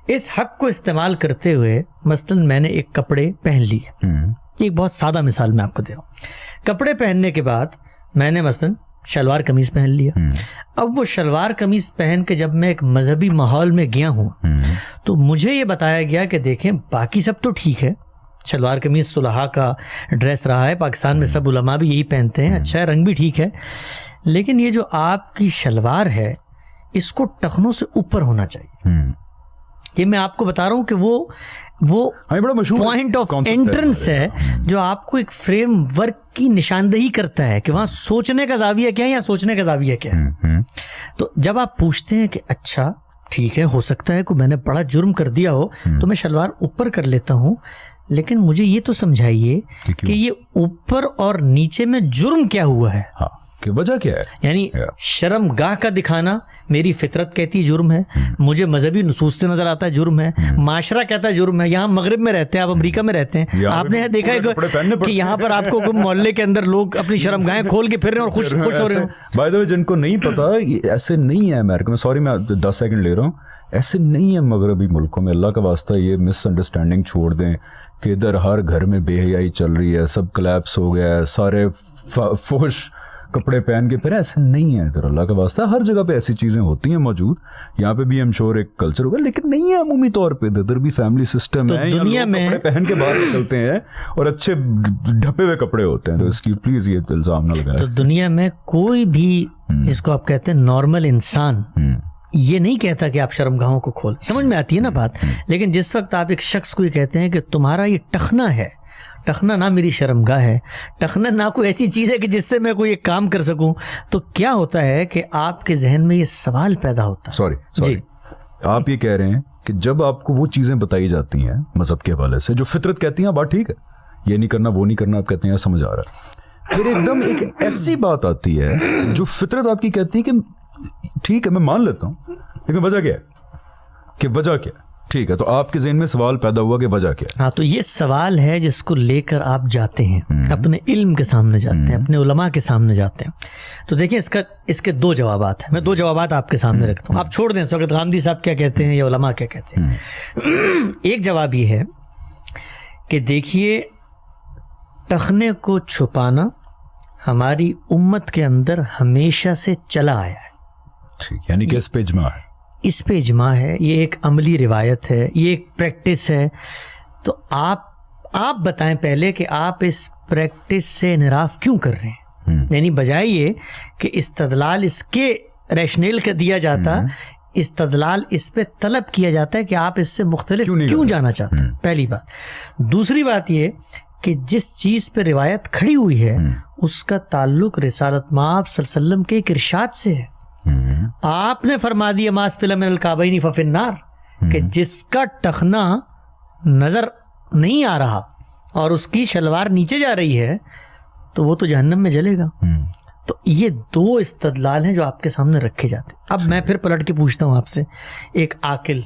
इस हक को इस्तेमाल करते हुए मसलन मैंने एक कपड़े पहन लिए। एक बहुत सादा मिसाल मैं आपको दे रहा हूँ। कपड़े पहनने के बाद मैंने मसलन शलवार कमीज पहन लिया। अब वो शलवार कमीज पहन के जब मैं एक मजहबी माहौल में गया हूँ तो मुझे ये बताया गया कि देखें बाकी सब तो ठीक है, शलवार कमीज सुलहा का ड्रेस रहा है, पाकिस्तान में सब उलमा भी यही पहनते हैं, अच्छा है, रंग भी ठीक है, लेकिन ये जो आपकी शलवार है इसको टखनों से ऊपर होना चाहिए। ये मैं आपको बता रहा हूँ कि वो बड़ा मशहूर पॉइंट ऑफ एंट्रेंस है जो आपको एक फ्रेमवर्क की निशानदेही करता है कि वहाँ सोचने का जाविया क्या है या सोचने का जाविया क्या है। तो जब आप पूछते हैं कि अच्छा ठीक है, हो सकता है कि मैंने बड़ा जुर्म कर दिया हो तो मैं शलवार ऊपर कर लेता हूँ, लेकिन मुझे ये तो समझाइए कि ये ऊपर और नीचे में जुर्म क्या हुआ है, कि वजह क्या है। यानी शर्मगाह का दिखाना मेरी फितरत कहती है जुर्म है, मुझे मजहबी नुसूस से नजर आता है जुर्म है, माशरा कहता है जुर्म है। यहाँ मगरिब में रहते हैं आप, अमेरिका में रहते हैं, आपने देखा है कि यहाँ पर आपको मोहल्ले के अंदर लोग अपनी शर्मगाहें खोल के फिर रहे हैं और खुश हो रहे हो। बाय द वे जिनको नहीं पता, ऐसे नहीं है अमेरिका में, सॉरी मैं 10 सेकंड ले रहा हूँ, ऐसे नहीं है मगरबी मुल्कों में। अल्लाह का वास्ता ये मिसअंडरस्टैंडिंग छोड़ दें कि इधर हर घर में बेहयाई चल रही है, सब कोलैप्स हो गया है, सारे फुश कपड़े पहन के, फिर ऐसे नहीं है इधर। अल्लाह का वास्ता हर जगह पे ऐसी चीज़ें होती हैं मौजूद, यहाँ पे भी हम श्योर एक कल्चर होगा, लेकिन नहीं है अमूमी तौर पे। इधर भी फैमिली सिस्टम है, दुनिया में कपड़े पहन के बाहर निकलते हैं और अच्छे ढपे हुए कपड़े होते हैं, तो इसकी प्लीज ये इल्जाम ना लगाएं। तो दुनिया में कोई भी जिसको आप कहते हैं नॉर्मल इंसान ये नहीं कहता कि आप शर्मगाहों को खोल, समझ में आती है ना बात। लेकिन जिस वक्त आप एक शख्स को ये कहते हैं कि तुम्हारा ये टखना है, टखना ना मेरी शर्मगाह है, टखना ना कोई ऐसी चीज़ है कि जिससे मैं कोई एक काम कर सकूं, तो क्या होता है कि आपके जहन में ये सवाल पैदा होता है। सॉरी आप ये कह रहे हैं कि जब आपको वो चीज़ें बताई जाती हैं मजहब के हवाले से जो फितरत कहती हैं बात ठीक है, ये नहीं करना वो नहीं करना, आप कहते हैं समझ आ रहा है, फिर एकदम एक ऐसी बात आती है जो फितरत आपकी कहती है कि ठीक है मैं मान लेता हूँ, लेकिन वजह क्या है, कि वजह क्या है, ठीक है। तो आपके ज़हन में सवाल पैदा हुआ कि वजह क्या है। हाँ, तो ये सवाल है जिसको लेकर आप जाते हैं, अपने इल्म के सामने जाते हैं, अपने उलमा के सामने जाते हैं। तो देखिए इसके दो जवाबात हैं, मैं दो जवाबात आपके सामने रखता हूँ, आप छोड़ दें सौगत गांधी साहब क्या कहते हैं या उलमा क्या कहते हैं। एक जवाब ये है कि देखिए टखने को छुपाना हमारी उम्मत के अंदर हमेशा से चला आया है, ठीक, यानी कि इस पे इज्मा है, इस पे इज्मा है, ये एक अमली रिवायत है, ये एक प्रैक्टिस है। तो आप बताएं पहले कि आप इस प्रैक्टिस से इनराफ क्यों कर रहे हैं। यानी बजाय ये कि इस्तदलाल इसके रैशनल का दिया जाता, इस्तदलाल इस पे तलब किया जाता है कि आप इससे मुख्तलिफ क्यों जाना चाहते हैं, पहली बात। दूसरी बात ये कि जिस चीज़ पे रिवायत खड़ी हुई है उसका ताल्लुक रिसालत माब सल्लल्लाहु अलैहि वसल्लम के एक इरशाद से है। आपने फरमा दिया मास फिल्म मिनल काबैनी फफिन्नार, कि जिसका टखना नजर नहीं आ रहा और उसकी शलवार नीचे जा रही है तो वो तो जहन्नम में जलेगा। तो ये दो इस्तदलाल हैं जो आपके सामने रखे जाते हैं। अब मैं फिर पलट के पूछता हूँ आपसे, एक आकिल,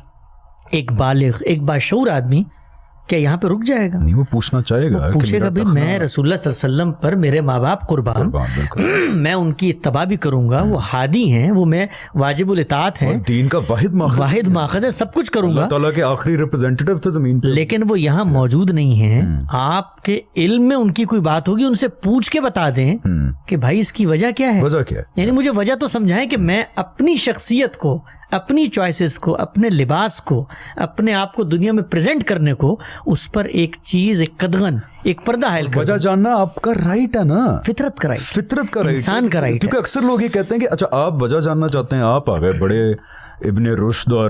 एक बालिग, एक बाशऊर आदमी क्या यहाँ पे रुक जाएगा? नहीं, वो पूछना चाहेगा, पूछेगा भाई मैं रसूलुल्लाह सल्लल्लाहु अलैहि वसल्लम पर मेरे माँ बाप कुर्बान, मैं उनकी इत्तबा भी करूंगा, वो हादी हैं, वो मैं वाजिबुल इताअत हैं, दीन का वाहिद माखज़ है, सब कुछ करूंगा, अल्लाह ताला के आखिरी रिप्रेजेंटेटिव थे जमीन पे, लेकिन वो यहाँ मौजूद नहीं है। आपके इल्म में उनकी कोई बात होगी, उनसे पूछ के बता दें कि भाई इसकी वजह क्या है, वजह क्या है। यानी मुझे वजह तो समझाएं कि मैं अपनी शख्सियत को, अपनी चॉइसेस को, अपने लिबास को, अपने आप को दुनिया में प्रेजेंट करने को, उस पर एक चीज, एक कदगन, एक पर्दा हायल कर, वजह जानना आपका राइट है ना, फितरत का राइट, फितरत का राइट, इंसान का राइट। क्योंकि अक्सर लोग ये कहते हैं कि अच्छा आप वजह जानना चाहते हैं, आप आ गए बड़े इब्ने रुश्द और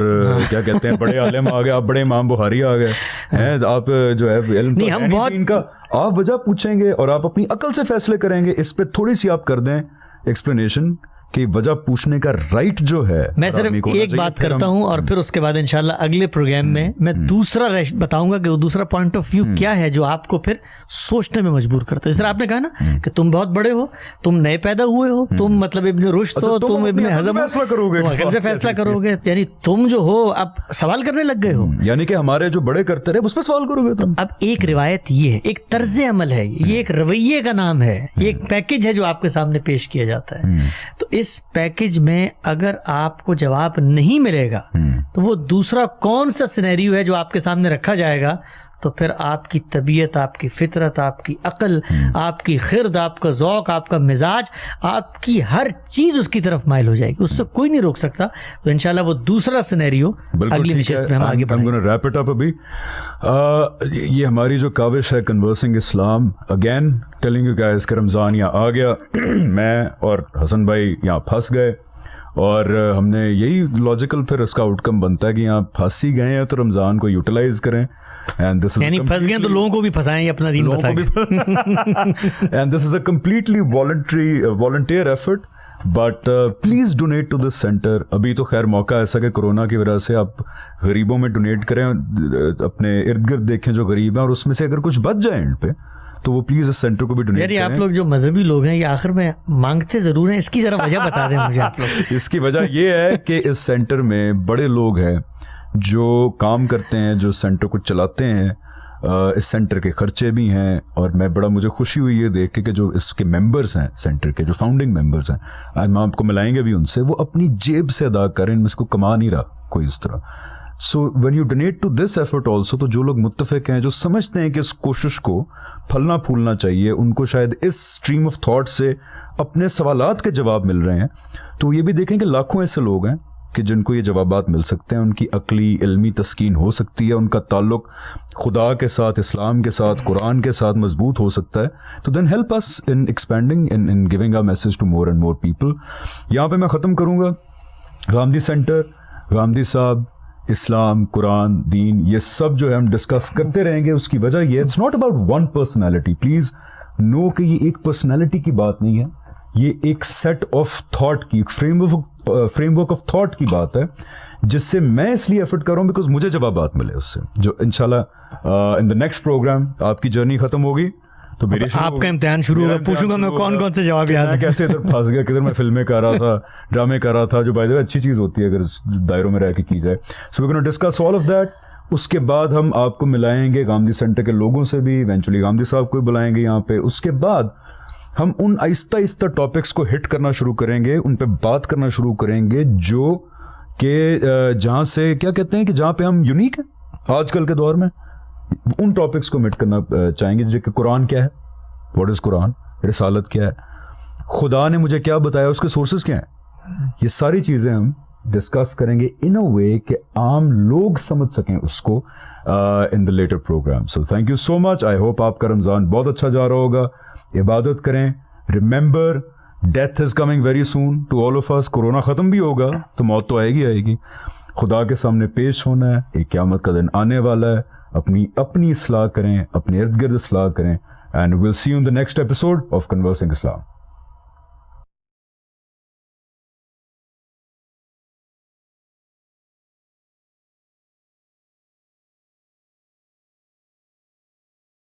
क्या कहते हैं बड़े आलिम आ गए, आप बड़े इमाम बुखारी आ गए हैं, आप जो है नहीं, हम बहुत इनका आप वजह पूछेंगे और आप अपनी अकल से फैसले करेंगे। इस पे थोड़ी सी आप कर दें एक्सप्लेनेशन कि वजह पूछने का राइट जो है मैं सिर्फ एक बात करता हूं और फिर उसके बाद इंशाल्लाह अगले प्रोग्राम में मैं दूसरा बताऊंगा कि वो दूसरा पॉइंट ऑफ व्यू क्या है जो आपको फिर सोचने में मजबूर करता है। जैसे आपने कहा ना कि तुम बहुत बड़े हो, तुम नए पैदा हुए हो, तुम मतलब इब्ने रुश्द हो, तुम इब्ने हज़म फैसला करोगे, अकल से फैसला करोगे, यानी तुम जो हो अब सवाल करने लग गए हो, यानी कि हमारे जो बड़े करते रहे उस पर सवाल करोगे तुम। अब एक रिवायत ये है, एक तर्ज अमल है, ये एक रवैये का नाम है, ये एक पैकेज है जो आपके सामने पेश किया जाता है। तो इस पैकेज में अगर आपको जवाब नहीं मिलेगा तो वो दूसरा कौन सा सिनेरियो है जो आपके सामने रखा जाएगा, तो फिर आपकी तबीयत, आपकी फितरत, आपकी अकल, आपकी खिरद, आपका ज़ौक़, आपका मिजाज, आपकी हर चीज़ उसकी तरफ माइल हो जाएगी, उससे कोई नहीं रोक सकता। तो इंशाल्लाह वो दूसरा सिनेरियो अगली नशिस्त में हम आगे बढ़ेंगे। रैप इट अप अभी ये हमारी जो काविश है conversing Islam, again telling you guys कि रमज़ान यहाँ आ गया, मैं और हसन भाई यहाँ फंस गए और हमने यही लॉजिकल फिर इसका आउटकम बनता है कि यहाँ फंस ही गए हैं तो रमज़ान को यूटिलाइज करें। एंड दिस यानी फंस गए तो लोगों को भी फंसाएं, अपना दीन बताएं। And this is a completely volunteer effort, but please donate to this centre. अभी तो खैर मौका ऐसा कि कोरोना की वजह से आप गरीबों में डोनेट करें, अपने इर्द गिर्द देखें जो गरीब हैं और उसमें से अगर कुछ बच जाए एंड पे तो वो प्लीज इस सेंटर को भी डोनेट करें। आप लोग जो मजहबी लोग हैं ये आखिर में मांगते जरूर हैं, इसकी जरा वजह बता दें मुझे आप लोग। इसकी वजह ये है कि इस सेंटर में बड़े लोग हैं जो काम करते हैं, जो सेंटर को चलाते हैं, इस सेंटर के खर्चे भी हैं और मुझे खुशी हुई ये देख के कि जो इसके मेंबर्स हैं, सेंटर के जो फाउंडिंग मेंबर्स हैं, आज हम आपको मिलाएंगे भी उनसे, वो अपनी जेब से अदा करें, इनमें इसको कमा नहीं रहा कोई इस तरह। So when you donate to this effort also, तो जो लोग मुत्तफिक हैं, जो समझते हैं कि इस कोशिश को फलना फूलना चाहिए, उनको शायद इस स्ट्रीम ऑफ थॉट से अपने सवालात के जवाब मिल रहे हैं, तो ये भी देखें कि लाखों ऐसे लोग हैं कि जिनको ये जवाबात मिल सकते हैं, उनकी अकली इल्मी तस्कीन हो सकती है, उनका ताल्लुक खुदा के साथ, इस्लाम के साथ, कुरान के साथ मजबूत हो सकता है। तो then help us in expanding, in giving a message to more and more people. यहाँ पे मैं ख़त्म करूँगा। गामदी सेंटर, गामदी साहब, इस्लाम, कुरान, दीन, ये सब जो है हम डिस्कस करते रहेंगे। उसकी वजह ये, it's not about one personality, please know कि ये एक पर्सनैलिटी की बात नहीं है, ये एक सेट ऑफ थॉट की, फ्रेमवर्क ऑफ थॉट की बात है, जिससे मैं इसलिए एफर्ट कर रहा हूँ बिकॉज मुझे जवाबात मिले उससे, जो इंशाल्लाह इन द नेक्स्ट प्रोग्राम आपकी जर्नी खत्म होगी तो मेरी आपका इम्तिहान शुरू होगा, पूछूंगा मैं कौन कौन से जवाब याद है, कैसे इधर फंस गया, किधर मैं फिल्में कर रहा था, ड्रामे कर रहा था, जो बाय द वे अच्छी चीज़ होती है अगर दायरों में रह के की जाए। So we gonna discuss all of that. उसके बाद हम आपको मिलाएंगे गामदी सेंटर के लोगों से भी, इवेंचुअली गामदी साहब को बुलाएंगे यहाँ पे। उसके बाद हम उन आहिस्ता टॉपिक्स को हिट करना शुरू करेंगे, उन पे बात करना शुरू करेंगे जो कि जहाँ से क्या कहते हैं कि जहाँ पे हम यूनिक हैं आजकल के दौर में, उन टॉपिक्स को हिट करना चाहेंगे, जैसे कि कुरान क्या है, व्हाट इज़ कुरान, रिसालत क्या है, खुदा ने मुझे क्या बताया, उसके सोर्सेज क्या हैं, ये सारी चीज़ें हम डिस्कस करेंगे इन अ वे कि आम लोग समझ सकें उसको in the later programme. So thank you so much. I hope आपका रमज़ान बहुत अच्छा जा रहा होगा। इबादत करें, remember death is coming very soon to all of us. Corona ख़त्म भी होगा तो मौत तो आएगी। खुदा के सामने पेश होना है, एक क़यामत का दिन आने वाला है। अपनी इस्लाह करें, अपने इर्द गिर्द इस्लाह करें, and we'll see you in the next episode of Conversing Islam.